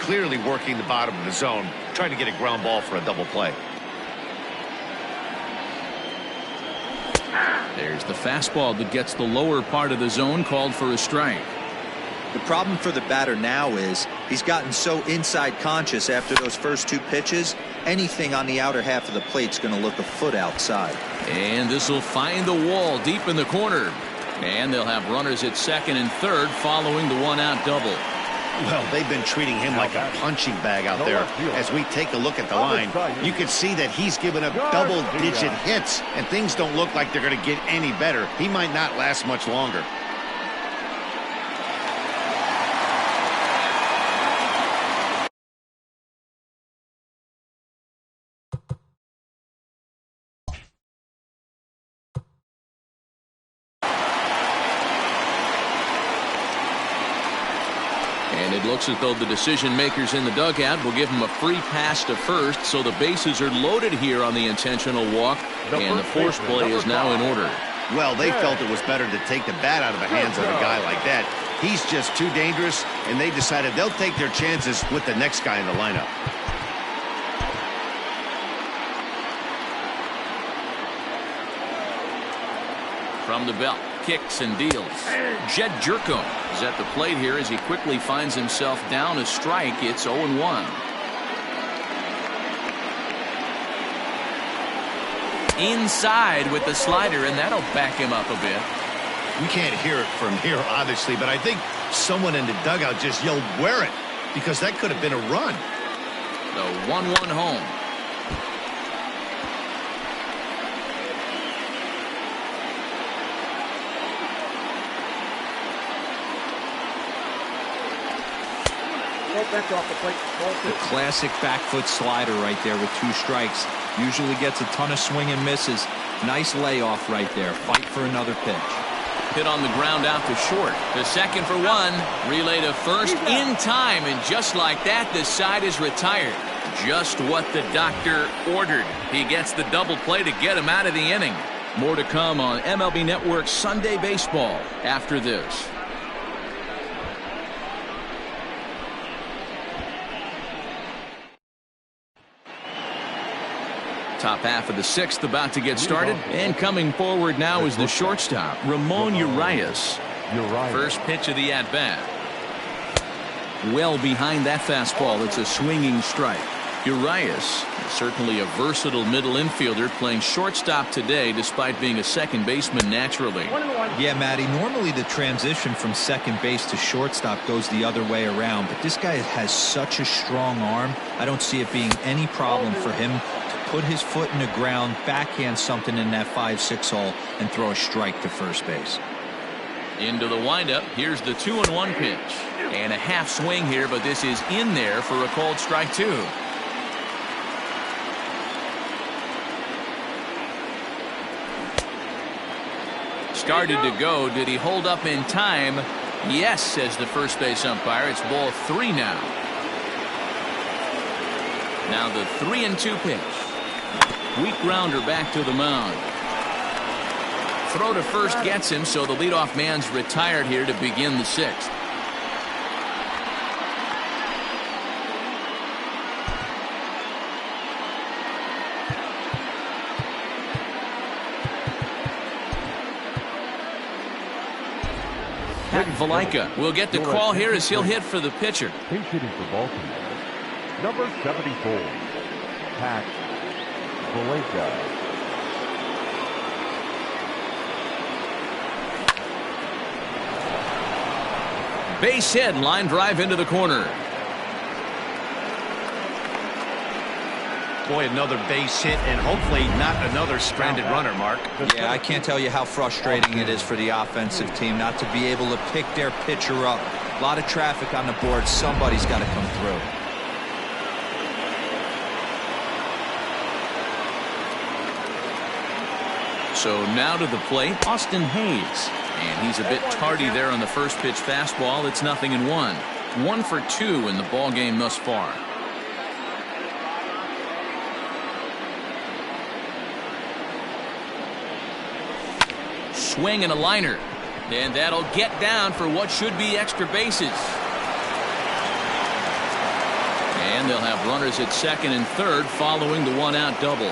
Clearly working the bottom of the zone, trying to get a ground ball for a double play. There's the fastball that gets the lower part of the zone, called for a strike. The problem for the batter now is he's gotten so inside conscious after those first 2 pitches. Anything on the outer half of the plate's going to look a foot outside. And this will find the wall deep in the corner. And they'll have runners at second and third following the 1-out double. Well, they've been treating him like a punching bag out there. As we take a look at the line, you can see that he's given up double-digit hits, and things don't look like they're going to get any better. He might not last much longer. And it looks as though the decision makers in the dugout will give him a free pass to first, so the bases are loaded here on the intentional walk, and the force play is now in order. Well, they felt it was better to take the bat out of the hands of a guy like that. He's just too dangerous, and they decided they'll take their chances with the next guy in the lineup. From the belt, kicks and deals. Jed Jerko is at the plate here as he quickly finds himself down a strike. It's 0-1. Inside with the slider, and that'll back him up a bit. We can't hear it from here, obviously, but I think someone in the dugout just yelled, "Wear it." because that could have been a run. The 1-1 home. That's off the plate. The classic back foot slider right there with 2 strikes. Usually gets a ton of swing and misses. Nice layoff right there. Fight for another pitch. Hit on the ground out to short. To second for 1. Relay to first in time. And just like that, the side is retired. Just what the doctor ordered. He gets the double play to get him out of the inning. More to come on MLB Network Sunday Baseball after this. Top half of the 6th about to get started, and coming forward now is the shortstop, Ramon Urias. First pitch of the at-bat. Well behind that fastball, it's a swinging strike. Urias, certainly a versatile middle infielder, playing shortstop today despite being a second baseman naturally. Yeah, Matty, normally the transition from second base to shortstop goes the other way around, but this guy has such a strong arm. I don't see it being any problem for him to put his foot in the ground, backhand something in that 5-6 hole, and throw a strike to first base. Into the windup. Here's the 2-1 pitch. And a half swing here, but this is in there for a called strike 2. Started to go. Did he hold up in time? Yes, says the first base umpire. It's ball 3 now. Now the 3-2 pitch. Weak grounder back to the mound. Throw to first gets him, so the leadoff man's retired here to begin the 6th. Pat Valaika will get the call here as he'll hit for the pitcher. Pinch hitting for Baltimore, number 74, Pat Valaika. Base hit, line drive into the corner. Boy, another base hit, and hopefully not another stranded runner, Mark. Yeah, I can't tell you how frustrating it is for the offensive team not to be able to pick their pitcher up. A lot of traffic on the board. Somebody's got to come through. So now to the plate, Austin Hayes. And he's a bit tardy there on the first pitch fastball. It's 0-1. 1 for 2 in the ball game thus far. Swing and a liner. And that'll get down for what should be extra bases. And they'll have runners at second and third following the 1-out double.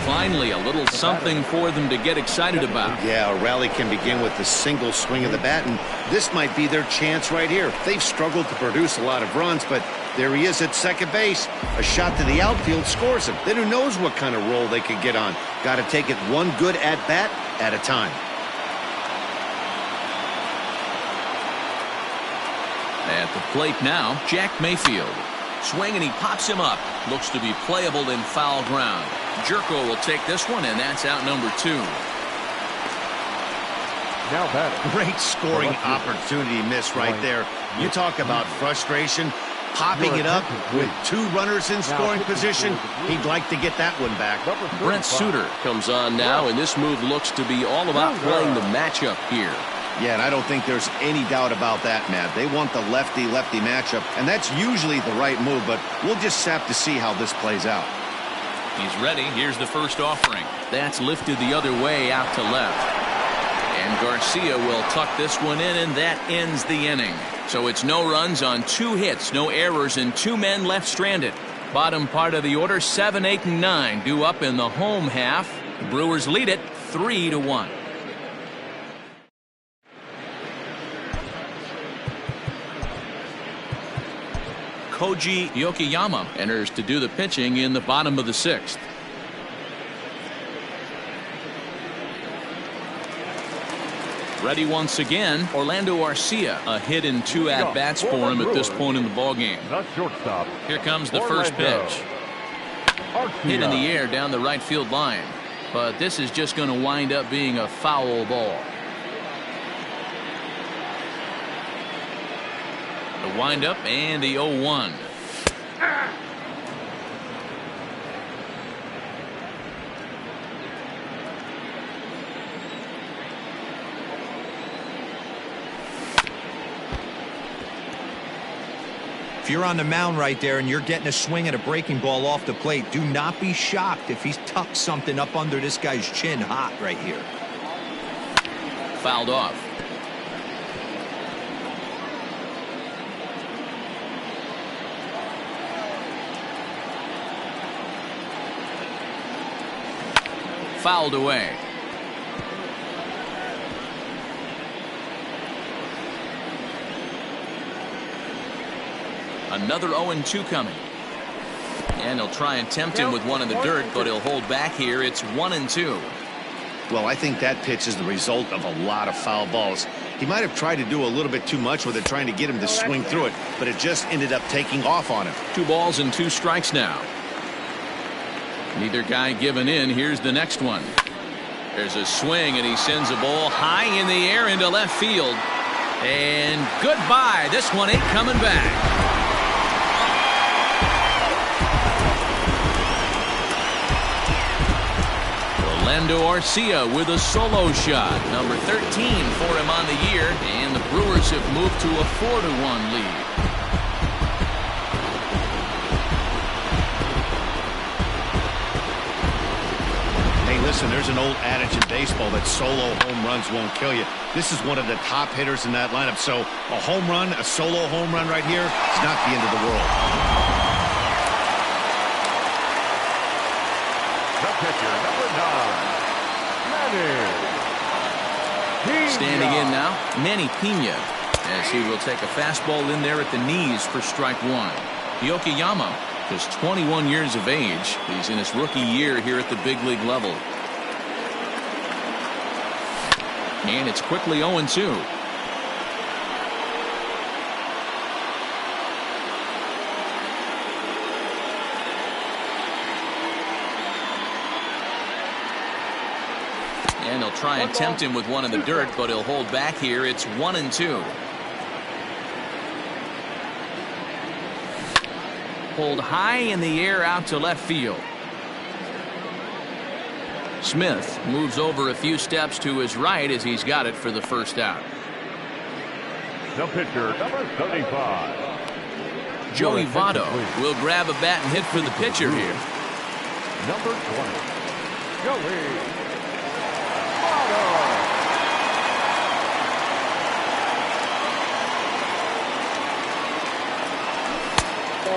Finally, a little something for them to get excited about. Yeah, a rally can begin with the single swing of the bat, and this might be their chance right here. They've struggled to produce a lot of runs, but there he is at second base. A shot to the outfield scores him. Then who knows what kind of roll they could get on. Got to take it one good at-bat at a time. At the plate now, Jack Mayfield. Swing and he pops him up. Looks to be playable in foul ground. Jerko will take this one, and that's out number 2. Now batting. Great scoring opportunity miss right there. You talk about frustration. Popping it up with 2 runners in scoring position. He'd like to get that one back. Brent Suter comes on now, and this move looks to be all about playing the matchup here. Yeah, and I don't think there's any doubt about that, Matt. They want the lefty-lefty matchup, and that's usually the right move, but we'll just have to see how this plays out. He's ready. Here's the first offering. That's lifted the other way out to left. And Garcia will tuck this one in, and that ends the inning. So it's no runs on 2 hits, no errors, and 2 men left stranded. Bottom part of the order, 7, 8, and 9 due up in the home half. The Brewers lead it 3-1. Koji Yokoyama enters to do the pitching in the bottom of the 6th. Ready once again, Orlando Arcia. A hit in 2 at-bats for him at this point in the ballgame. The shortstop. Here comes the first pitch. Hit in the air down the right field line. But this is just going to wind up being a foul ball. The windup and the 0-1. If you're on the mound right there and you're getting a swing at a breaking ball off the plate, do not be shocked if he's tucked something up under this guy's chin hot right here. Fouled off. Fouled away. Another 0-2 coming. And he'll try and tempt him with one in the dirt, but he'll hold back here. It's 1-2. Well, I think that pitch is the result of a lot of foul balls. He might have tried to do a little bit too much with it, trying to get him to swing through it, but it just ended up taking off on him. 2 balls and 2 strikes now. Neither guy giving in. Here's the next one. There's a swing, and he sends a ball high in the air into left field. And goodbye. This one ain't coming back. Orlando Arcia with a solo shot. Number 13 for him on the year. And the Brewers have moved to a 4-1 lead. Hey, listen, there's an old adage in baseball that solo home runs won't kill you. This is one of the top hitters in that lineup. So a home run, a solo home run right here, is not the end of the world. The pitcher, number 9. Standing in now, Manny Pena, as he will take a fastball in there at the knees for strike 1. Yokoyama, just 21 years of age. He's in his rookie year here at the big league level. And it's quickly 0-2. And he'll try and tempt him with one in the dirt, but he'll hold back here. It's 1-2. Pulled high in the air out to left field. Smith moves over a few steps to his right as he's got it for the first out. The pitcher, number 35. Joey Votto will grab a bat and hit for the pitcher here. Number 20. Joey Votto.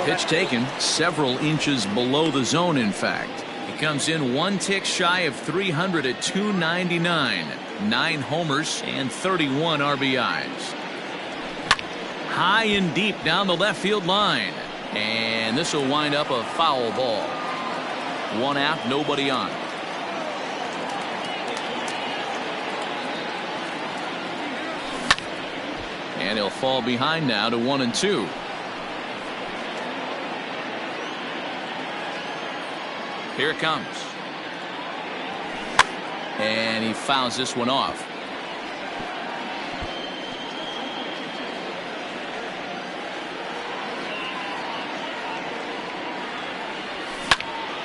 Pitch taken several inches below the zone, in fact. He comes in 1 tick shy of 300 at 299. 9 homers and 31 RBIs. High and deep down the left field line. And this will wind up a foul ball. 1 out, nobody on. And he'll fall behind now to 1-2. Here it comes. And he fouls this one off.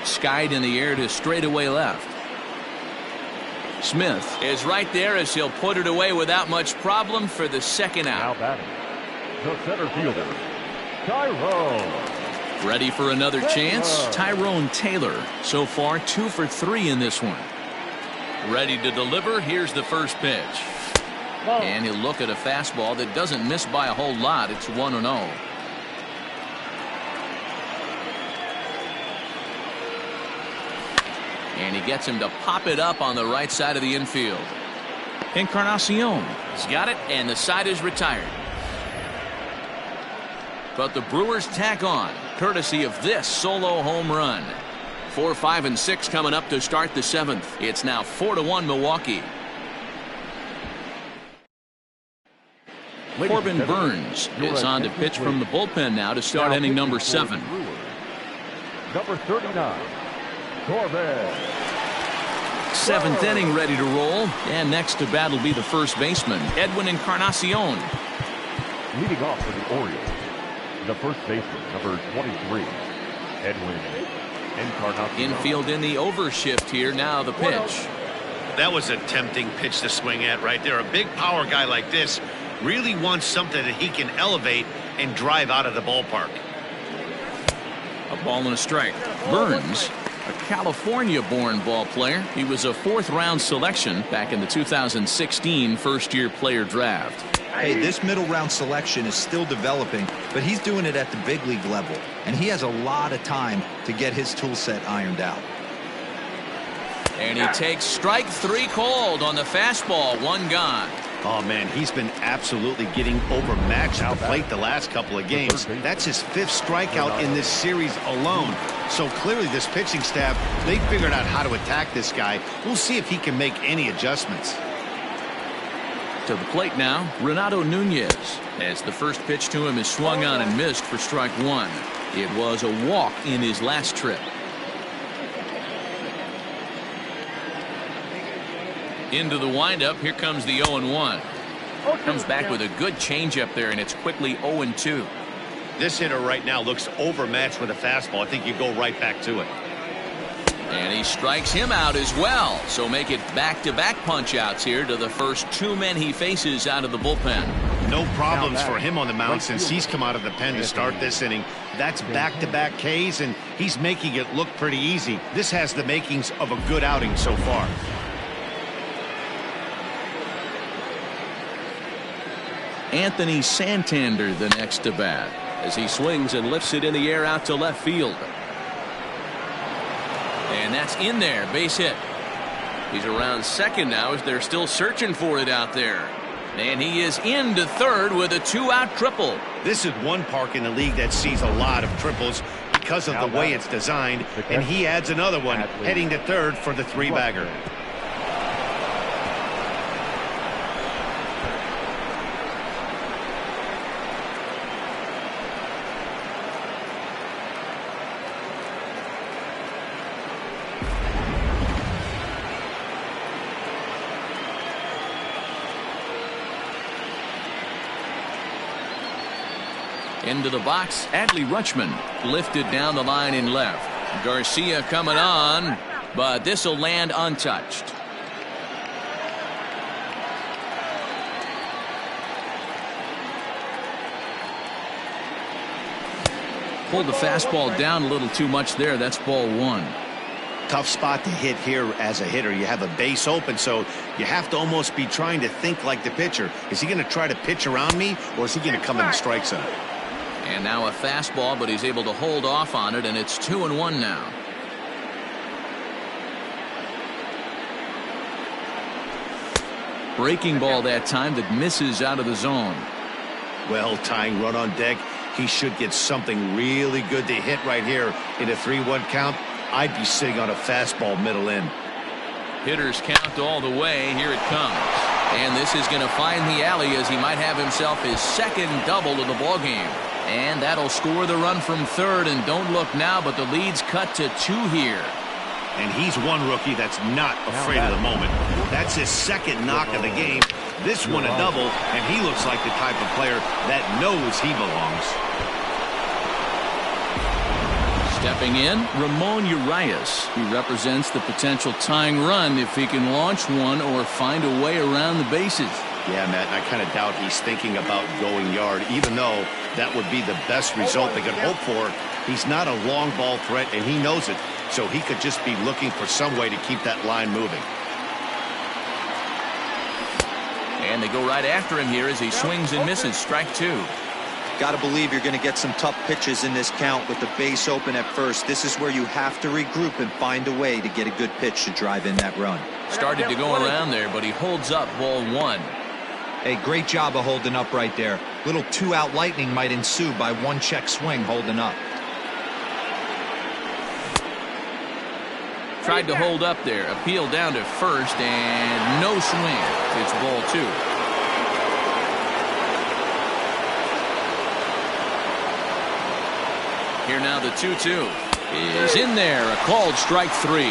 Skied in the air to straightaway left. Smith is right there as he'll put it away without much problem for the second out. Now batting, the center fielder, Tyrone. Ready for another chance? Tyrone Taylor, so far 2 for 3 in this one. Ready to deliver. Here's the first pitch. And he'll look at a fastball that doesn't miss by a whole lot. It's 1-0. And he gets him to pop it up on the right side of the infield. Encarnacion has got it, and the side is retired. But the Brewers tack on, courtesy of this solo home run. 4, 5, and 6 coming up to start the 7th. It's now 4-1 Milwaukee. Corbin Burns is on to pitch from the bullpen now to start inning number 7. Number 39, Corbin. 7th inning ready to roll, and next to bat will be the first baseman, Edwin Encarnacion. Leading off for the Orioles, the first baseman, number 23, Edwin Encarnacion. Infield in the overshift here. Now the pitch. That was a tempting pitch to swing at right there. A big power guy like this really wants something that he can elevate and drive out of the ballpark. A ball and a strike. Burns, a California-born ball player. He was a 4th-round selection back in the 2016 first-year player draft. Hey, this middle round selection is still developing, but he's doing it at the big league level, and he has a lot of time to get his tool set ironed out. And he takes strike 3 called on the fastball. 1 gone. Oh, man, he's been absolutely getting overmatched at the plate the last couple of games. That's his 5th strikeout in this series alone. So clearly this pitching staff, they figured out how to attack this guy. We'll see if he can make any adjustments. To the plate now, Renato Nunez, as the first pitch to him is swung on and missed for strike 1. It was a walk in his last trip. Into the windup. Here comes the 0-1. Comes back with a good changeup there, and it's quickly 0-2. This hitter right now looks overmatched with a fastball. I think you go right back to it. And he strikes him out as well. So make it back-to-back punch-outs here to the first 2 men he faces out of the bullpen. No problems for him on the mound since he's come out of the pen to start this inning. That's back-to-back Ks, and he's making it look pretty easy. This has the makings of a good outing so far. Anthony Santander the next to bat as he swings and lifts it in the air out to left field. And that's in there, base hit. He's around second now as they're still searching for it out there. And he is into third with a 2-out triple. This is one park in the league that sees a lot of triples because of the way it's designed. And he adds another one heading to third for the 3-bagger. Into the box, Adley Rutschman lifted down the line in left. Garcia coming on, but this will land untouched. Pulled the fastball down a little too much there. That's ball 1. Tough spot to hit here as a hitter. You have a base open, so you have to almost be trying to think like the pitcher. Is he going to try to pitch around me, or is he going to come in the strike zone? And now a fastball, but he's able to hold off on it, and it's 2-1 now. Breaking ball that time that misses out of the zone. Well, tying run on deck. He should get something really good to hit right here in a 3-1 count. I'd be sitting on a fastball middle in. Hitters count all the way. Here it comes. And this is going to find the alley as he might have himself his 2nd double of the ballgame. And that'll score the run from third. And don't look now, but the lead's cut to 2 here. And he's one rookie that's not afraid of the moment. That's his 2nd knock of the game. This one a double, and he looks like the type of player that knows he belongs. Stepping in, Ramon Urias. He represents the potential tying run if he can launch one or find a way around the bases. Yeah, Matt, and I kind of doubt he's thinking about going yard, even though that would be the best result they could hope for. He's not a long ball threat, and he knows it, so he could just be looking for some way to keep that line moving. And they go right after him here as he swings and misses. Strike 2. Got to believe you're going to get some tough pitches in this count with the base open at first. This is where you have to regroup and find a way to get a good pitch to drive in that run. Started to go around there, but he holds up ball 1. Hey, great job of holding up right there. Little 2-out lightning might ensue by 1 check swing holding up. Tried to hold up there. Appeal down to first, and no swing. It's ball 2. Here now the 2-2 is in there. A called strike 3.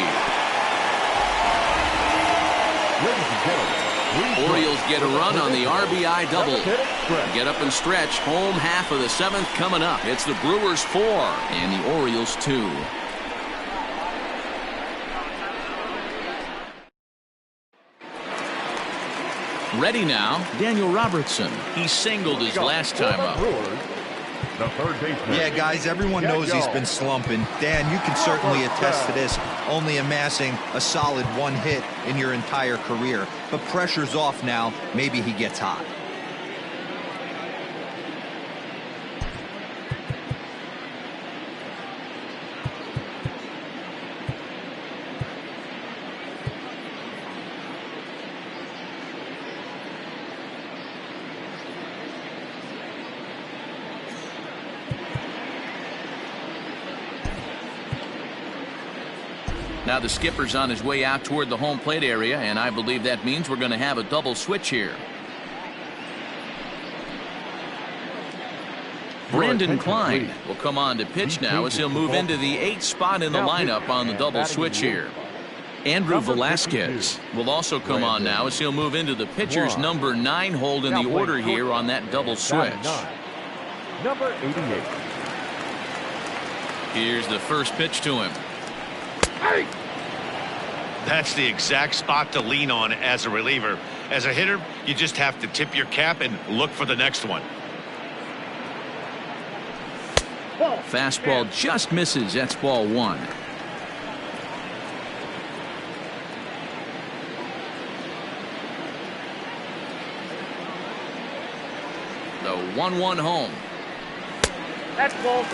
Orioles get a run on the RBI double. Get up and stretch. Home half of the 7th coming up. It's the Brewers 4 and the Orioles 2. Ready now, Daniel Robertson. He singled his last time up. The third baseman. Yeah, guys, everyone knows he's been slumping. Dan, you can certainly attest to this, only amassing a solid 1 hit in your entire career. But pressure's off now. Maybe he gets hot. Now the skipper's on his way out toward the home plate area, and I believe that means we're going to have a double switch here. Brandon Klein will come on to pitch now as he'll move into the 8th spot in the lineup on the double switch here. Andrew Velasquez will also come on now as he'll move into the pitcher's number 9 hold in the order here on that double switch. Number 88. Here's the first pitch to him. That's the exact spot to lean on as a reliever. As a hitter, you just have to tip your cap and look for the next one. Fastball just misses. That's ball 1. The 1-1 home. That's ball 2.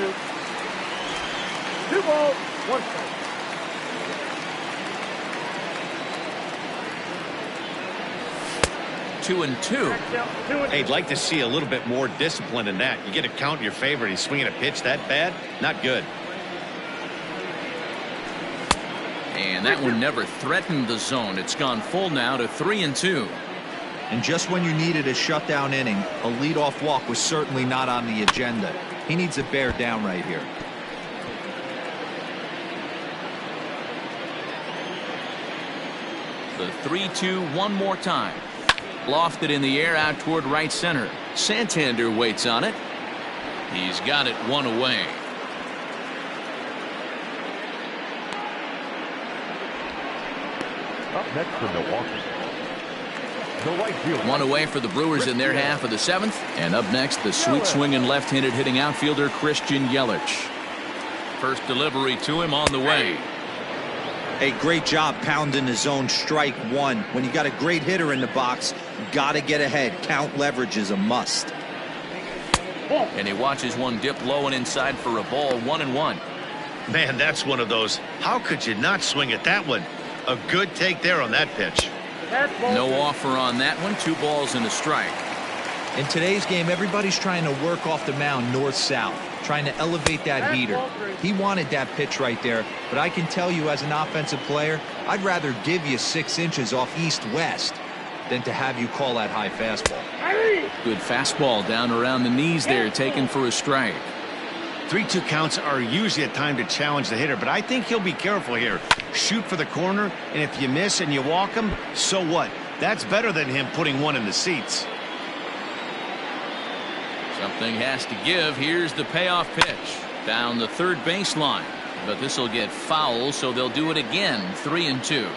2 balls, 1 strike. Two and two. Hey, I'd like to see a little bit more discipline in that. You get a count in your favor. He's swinging a pitch that bad. Not good. And that one never threatened the zone. It's gone full now to 3-2. And just when you needed a shutdown inning, a leadoff walk was certainly not on the agenda. He needs to bear down right here. The 3-2 one more time. Lofted in the air out toward right center. Santander waits on it. He's got it 1 away. Up next for Milwaukee. The right field. 1 away for the Brewers in their half of the 7th. And up next, the sweet swinging left-handed hitting outfielder Christian Yelich. First delivery to him on the way. A great job pounding the zone. Strike 1. When you got a great hitter in the box, got to get ahead. Count leverage is a must. And he watches one dip low and inside for a ball. 1-1. Man, that's one of those. How could you not swing at that one? A good take there on that pitch. No offer on that one. 2 balls and a strike. In today's game, everybody's trying to work off the mound north-south, trying to elevate that heater. He wanted that pitch right there, but I can tell you as an offensive player, I'd rather give you 6 inches off east-west than to have you call that high fastball. Good fastball down around the knees there, taken for a strike. 3-2 counts are usually a time to challenge the hitter, but I think he'll be careful here. Shoot for the corner, and if you miss and you walk him, so what? That's better than him putting one in the seats. Something has to give. Here's the payoff pitch. Down the third baseline. But this will get foul, so they'll do it again. 3-2.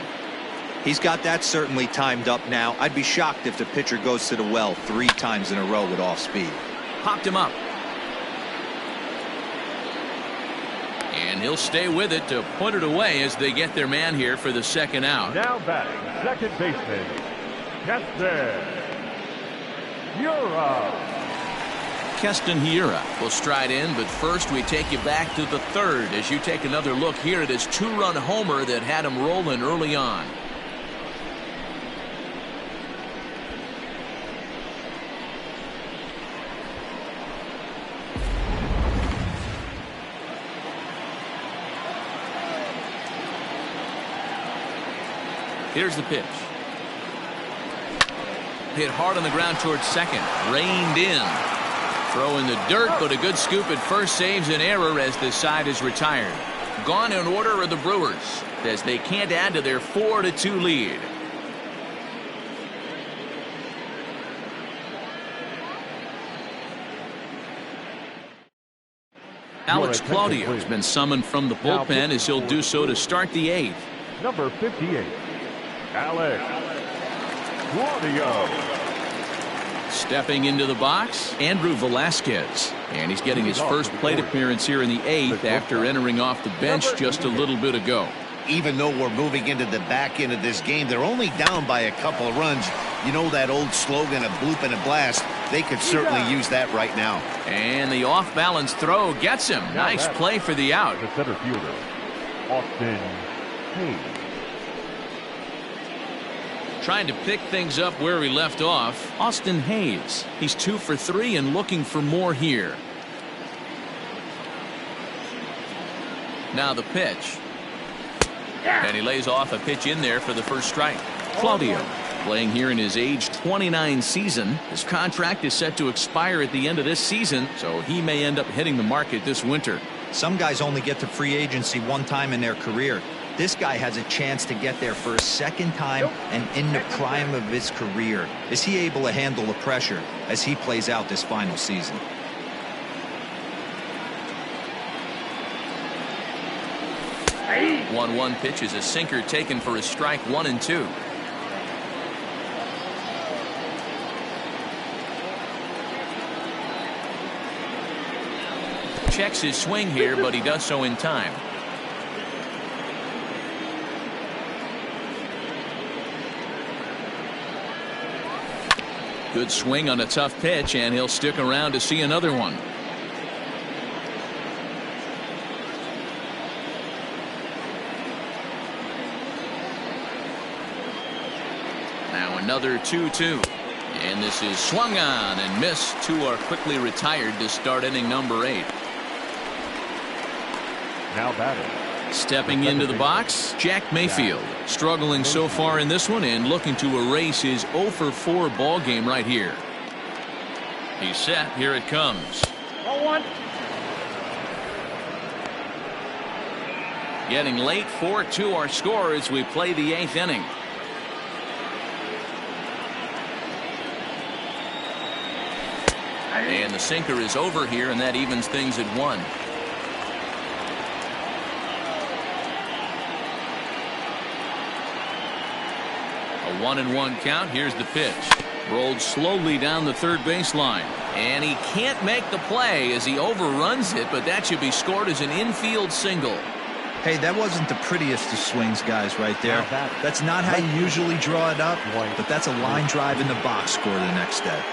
He's got that certainly timed up now. I'd be shocked if the pitcher goes to the well 3 times in a row with off speed. Popped him up. And he'll stay with it to put it away as they get their man here for the 2nd out. Now batting, second baseman, Keston Hiura. Keston Hiura will stride in, but first we take you back to the 3rd as you take another look here at his 2-run homer that had him rolling early on. Here's the pitch. Hit hard on the ground towards second. Reined in. Throw in the dirt, but a good scoop at first saves an error as the side is retired. Gone in order are the Brewers, as they can't add to their 4-2 lead. Alex Claudio has been summoned from the bullpen as he'll do so to start the 8th. Number 58, Alex Claudio. Stepping into the box, Andrew Velasquez. And he's getting his first plate appearance here in the 8th after entering off the bench just a little bit ago. Even though we're moving into the back end of this game, they're only down by a couple of runs. You know that old slogan, a bloop and a blast. They could certainly use that right now. And the off-balance throw gets him. Nice play for the out. The center fielder, Austin Hayes. Trying to pick things up where he left off, Austin Hayes. He's 2 for 3 and looking for more here. Now the pitch. And he lays off a pitch in there for the first strike. Claudio, playing here in his age 29 season. His contract is set to expire at the end of this season, so he may end up hitting the market this winter. Some guys only get to free agency one time in their career. This guy has a chance to get there for a second time and in the prime of his career. Is he able to handle the pressure as he plays out this final season? Hey. 1-1 pitch is a sinker taken for a strike, 1-2. Checks his swing here, but he does so in time. Good swing on a tough pitch, and he'll stick around to see another one. Now another 2-2. And this is swung on and missed. 2 are quickly retired to start inning number 8. Now batting. Stepping into the box, Jack Mayfield. Struggling so far in this one and looking to erase his 0-for-4 ball game right here. He's set. Here it comes. 0-1. Getting late. 4-2 our score as we play the 8th inning. And the sinker is over here, and that evens things at 1. A 1-1 count. Here's the pitch. Rolled slowly down the third baseline. And he can't make the play as he overruns it, but that should be scored as an infield single. Hey, that wasn't the prettiest of swings, guys, right there. That's not how you usually draw it up, but that's a line drive in the box score the next day.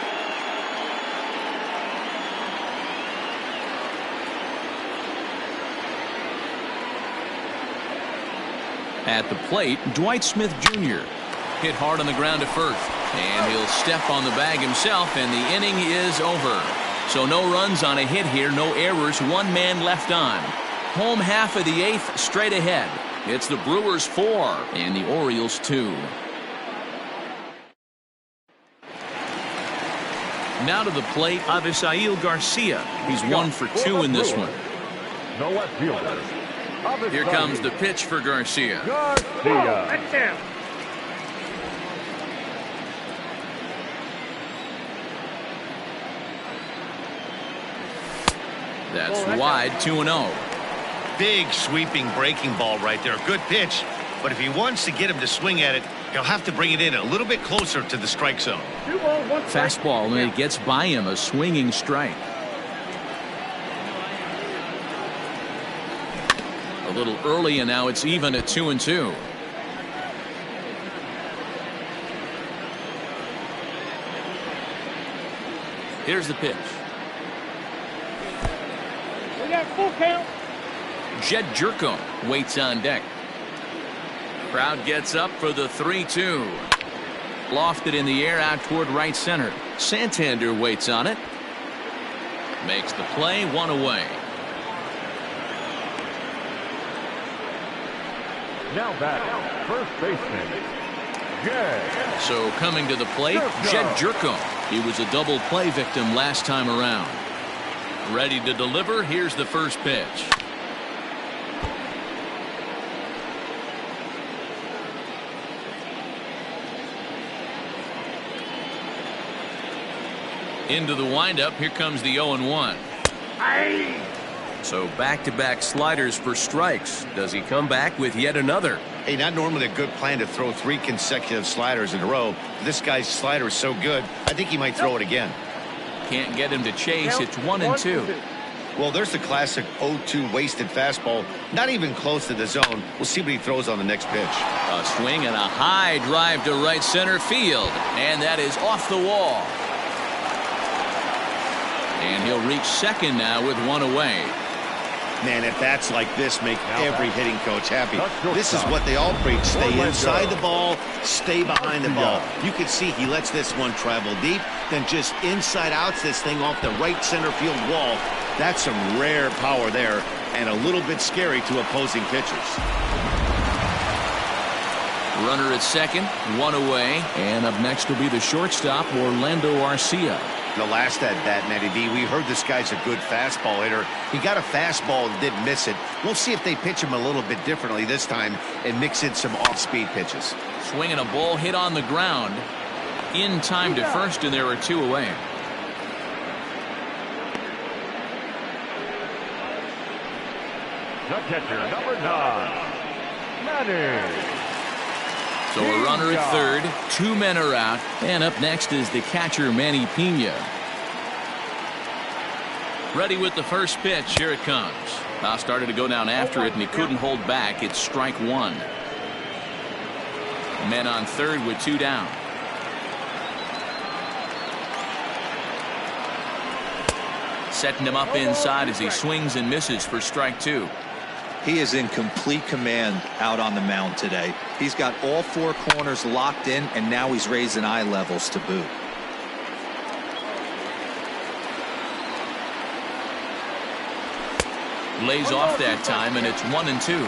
At the plate, Dwight Smith Jr. hit hard on the ground to first. And he'll step on the bag himself, and the inning is over. So no runs on a hit here, no errors, 1 man left on. Home half of the 8th straight ahead. It's the Brewers 4 and the Orioles 2. Now to the plate, Avisail Garcia. He's 1 for 2 in this one. No left fielder. Here comes the pitch for Garcia. That's him. That's wide, 2-0. Big sweeping breaking ball right there. Good pitch. But if he wants to get him to swing at it, he'll have to bring it in a little bit closer to the strike zone. 2 balls, 1 strike. Fastball, and it gets by him, a swinging strike. A little early, and now it's even at 2-2. Here's the pitch. We got full count. Jed Jerko waits on deck. Crowd gets up for the 3-2. Lofted in the air out toward right center. Santander waits on it. Makes the play, 1 away. Now batting, first baseman, So coming to the plate, Jed Jerko. He was a double play victim last time around. Ready to deliver. Here's the first pitch. Into the windup. Here comes the 0-1. So back-to-back sliders for strikes. Does he come back with yet another? Hey, not normally a good plan to throw 3 consecutive sliders in a row. This guy's slider is so good, I think he might throw it again. Can't get him to chase. It's 1-2. Well, there's the classic 0-2 wasted fastball. Not even close to the zone. We'll see what he throws on the next pitch. A swing and a high drive to right center field. And that is off the wall. And he'll reach second now with 1 away. Man, at bats like this make every hitting coach happy. This is what they all preach. Stay inside the ball, stay behind the ball. You can see he lets this one travel deep, then just inside outs this thing off the right center field wall. That's some rare power there, and a little bit scary to opposing pitchers. Runner at second, 1 away. And up next will be the shortstop, Orlando Arcia. The last at bat, Matty B, we heard this guy's a good fastball hitter. He got a fastball and didn't miss it. We'll see if they pitch him a little bit differently this time and mix in some off-speed pitches. Swinging a ball hit on the ground. In time to first, and there are 2 away. The catcher, number 9, Manny. So a runner at third, 2 men are out, and up next is the catcher, Manny Pena. Ready with the first pitch. Here it comes. Now started to go down after it, and he couldn't hold back. It's strike 1. Men on third with 2 down. Setting him up inside as he swings and misses for strike 2. He is in complete command out on the mound today. He's got all 4 corners locked in, and now he's raising eye levels to boot. Lays off that time, and it's 1-2.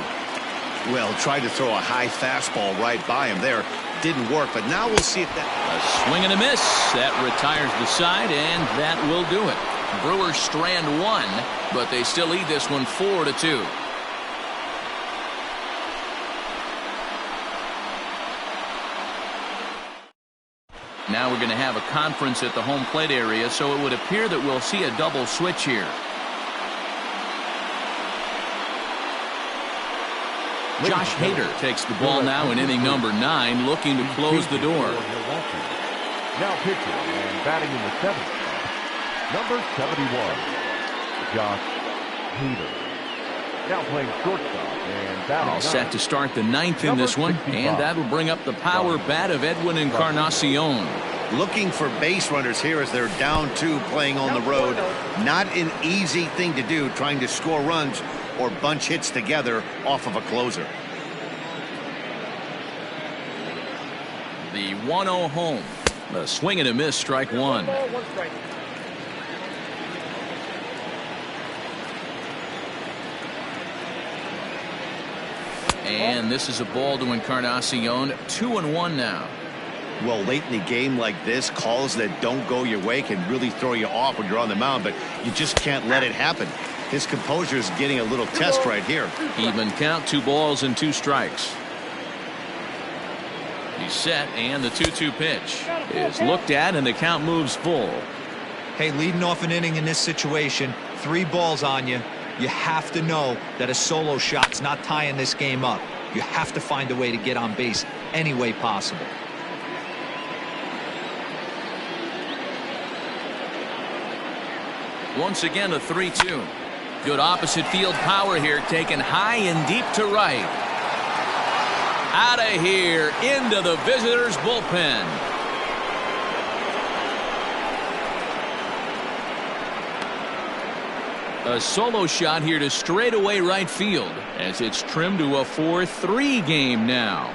Well, tried to throw a high fastball right by him there. Didn't work, but now we'll see if that... A swing and a miss. That retires the side, and that will do it. Brewers strand 1, but they still lead this one 4-2. Now we're going to have a conference at the home plate area, so it would appear that we'll see a double switch here. Josh Hader takes the ball now in inning number 9, looking to close the door. Now pitching and batting in the 7th, number 71, Josh Hader. Now playing shortstop and batting. All set to start the 9th in this one, and that'll bring up the power bat of Edwin Encarnacion. Looking for base runners here as they're down 2 playing on the road. Not an easy thing to do, trying to score runs or bunch hits together off of a closer. The 1-0 home. The swing and a miss, strike 1. And this is a ball to Encarnacion. 2-1 now. Well, late in the game like this, calls that don't go your way can really throw you off when you're on the mound, but you just can't let it happen. His composure is getting a little test right here. Even count, 2 balls and 2 strikes. He's set, and the 2-2 pitch is looked at, and the count moves full. Hey, leading off an inning in this situation, 3 balls on you. You have to know that a solo shot's not tying this game up. You have to find a way to get on base any way possible. Once again, a 3-2. Good opposite field power here, taken high and deep to right. Out of here, into the visitors' bullpen. A solo shot here to straightaway right field as it's trimmed to a 4-3 game now.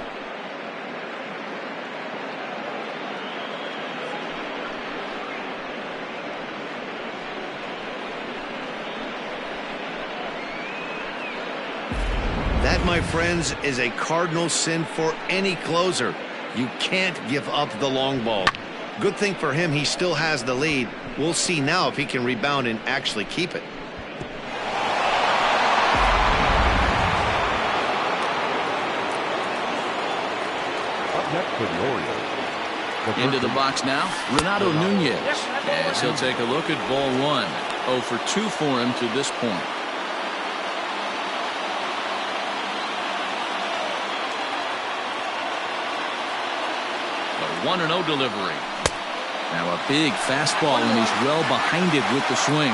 That, my friends, is a cardinal sin for any closer. You can't give up the long ball. Good thing for him, he still has the lead. We'll see now if he can rebound and actually keep it. Up next for the Orioles. Into the box now, Renato Nunez. As he'll take a look at ball one. 0 for 2 for him to this point. The 1-0 delivery. Now a big fastball, and he's well behind it with the swing.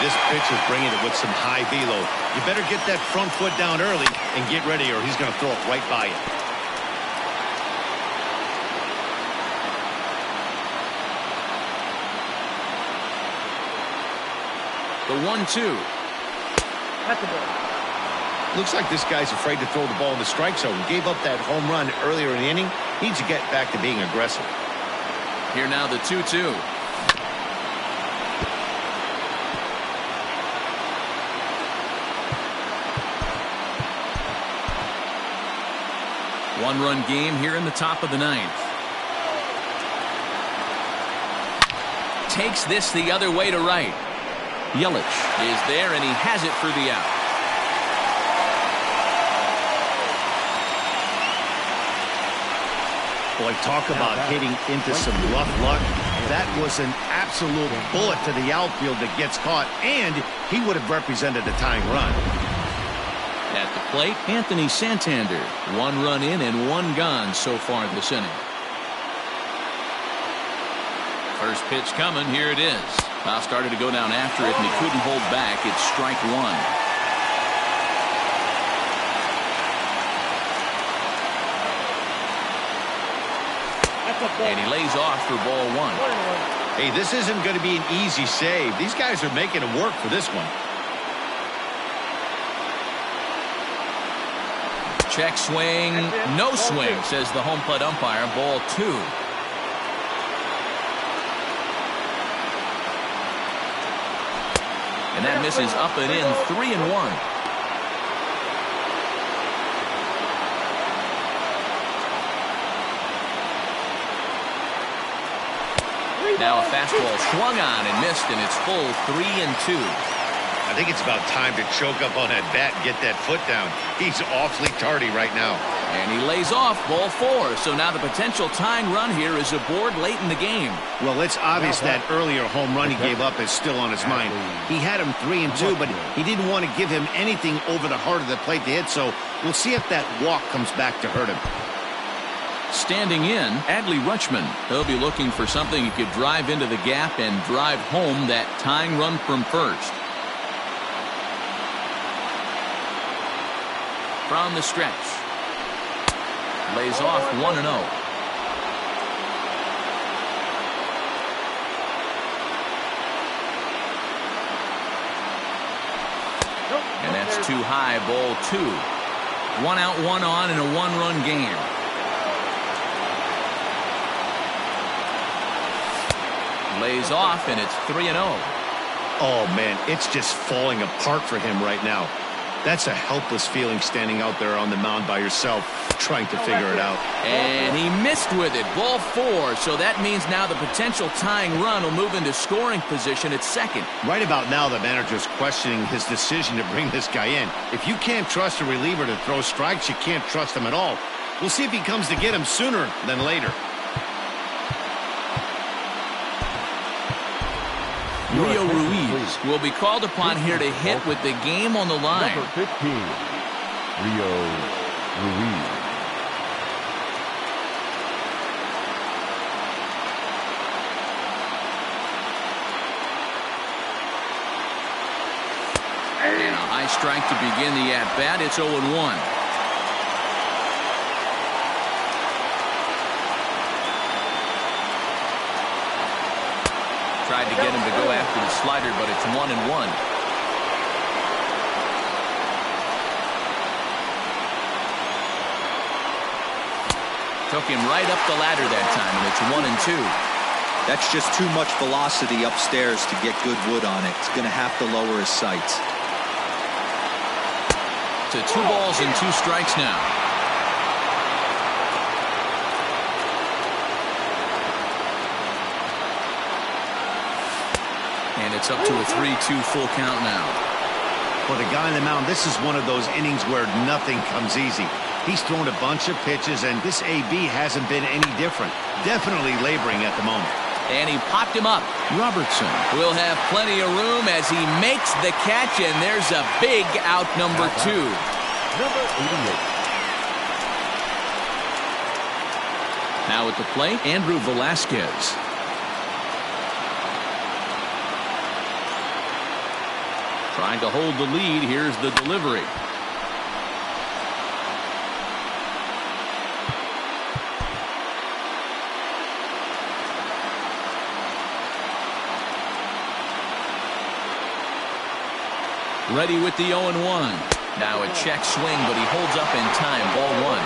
This pitch is bringing it with some high velo. You better get that front foot down early and get ready, or he's going to throw it right by you. The 1-2. That's a ball. Looks like this guy's afraid to throw the ball in the strike zone. Gave up that home run earlier in the inning. Needs to get back to being aggressive. Here now the 2-2. One-run game here in the top of the ninth. Takes this the other way to right. Yelich is there, and he has it for the out. Boy, talk about hitting into some rough luck. That was an absolute bullet to the outfield that gets caught, and he would have represented a tying run. At the plate, Anthony Santander. 1 run in and 1 gone so far this inning. First pitch coming. Here it is. Foul started to go down after it, and he couldn't hold back. It's strike 1. And he lays off for ball 1. Hey, this isn't going to be an easy save. These guys are making it work for this one. Check swing. No swing, says the home plate umpire. Ball 2. And that misses up and in. 3-1. Now a fastball swung on and missed, and it's full 3-2. I think it's about time to choke up on that bat and get that foot down. He's awfully tardy right now. And he lays off ball 4. So now the potential tying run here is aboard late in the game. Well, it's obvious that earlier home run he gave up is still on his mind. He had him 3-2, but he didn't want to give him anything over the heart of the plate to hit, so we'll see if that walk comes back to hurt him. Standing in, Adley Rutschman. He'll be looking for something he could drive into the gap and drive home that tying run from first. From the stretch. Lays off 1-0. And that's too high, ball 2. 1 out, 1 on in a 1-run game. Lays off, and it's 3-0. Oh, man, it's just falling apart for him right now. That's a helpless feeling standing out there on the mound by yourself, trying to figure it out. And he missed with it. Ball 4. So that means now the potential tying run will move into scoring position at second. Right about now, the manager's questioning his decision to bring this guy in. If you can't trust a reliever to throw strikes, you can't trust him at all. We'll see if he comes to get him sooner than later. Rio Ruiz will be called upon here to hit with the game on the line. Number 15, Rio Ruiz. And a high strike to begin the at-bat. It's 0-1. Tried to get him to go after the slider, but it's 1-1. Took him right up the ladder that time, and it's 1-2. That's just too much velocity upstairs to get good wood on it. He's going to have to lower his sights. To 2 balls and 2 strikes now. It's up to a 3-2 full count now. For the guy on the mound, this is one of those innings where nothing comes easy. He's thrown a bunch of pitches, and this AB hasn't been any different. Definitely laboring at the moment. And he popped him up. Robertson will have plenty of room as he makes the catch, and there's a big out number 2. Number 88. Now at the plate, Andrew Velasquez. Trying to hold the lead. Here's the delivery. Ready with the 0-1. Now a check swing, but he holds up in time. Ball 1.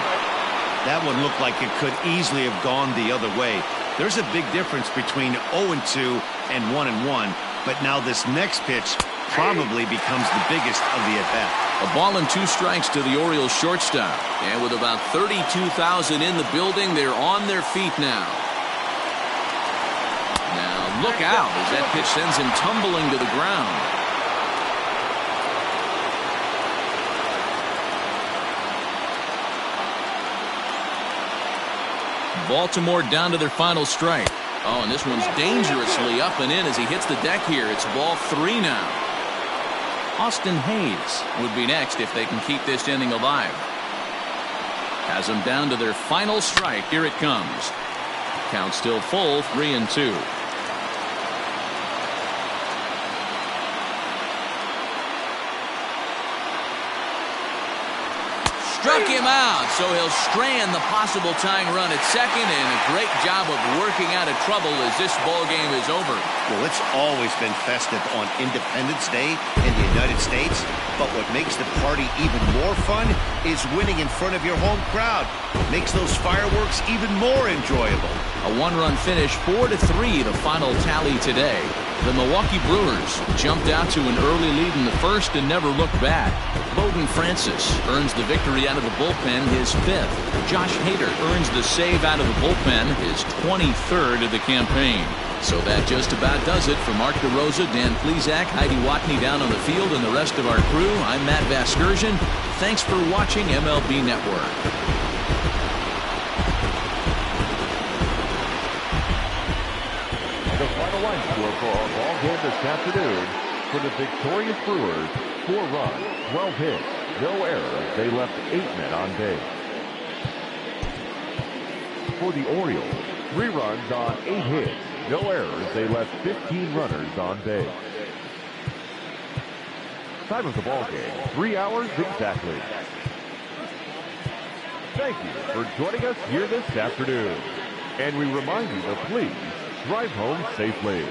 That one looked like it could easily have gone the other way. There's a big difference between 0-2 and 1-1, but now this next pitch probably becomes the biggest of the at-bat. A ball and 2 strikes to the Orioles shortstop. And with about 32,000 in the building, they're on their feet now. Now look out as that pitch sends him tumbling to the ground. Baltimore down to their final strike. Oh, and this one's dangerously up and in as he hits the deck here. It's ball 3 now. Austin Hayes would be next if they can keep this inning alive. Has them down to their final strike. Here it comes. Count still full, 3-2. Struck him out, so he'll strand the possible tying run at second, and a great job of working out of trouble as this ball game is over. Well, it's always been festive on Independence Day in the United States, but what makes the party even more fun is winning in front of your home crowd. Makes those fireworks even more enjoyable. A 1-run finish, 4-3, the final tally today. The Milwaukee Brewers jumped out to an early lead in the first and never looked back. Bowden Francis earns the victory out of the bullpen, his 5th. Josh Hader earns the save out of the bullpen, his 23rd of the campaign. So that just about does it. For Mark DeRosa, Dan Plesac, Heidi Watney down on the field, and the rest of our crew, I'm Matt Vasgersian. Thanks for watching MLB Network. The final line score for our ball game this afternoon for the victorious Brewers: 4 runs, 12 hits, no errors. They left 8 men on base. For the Orioles, 3 runs on 8 hits, no errors. They left 15 runners on base. Time of the ball game, 3 hours exactly. Thank you for joining us here this afternoon. And we remind you to please drive home safely.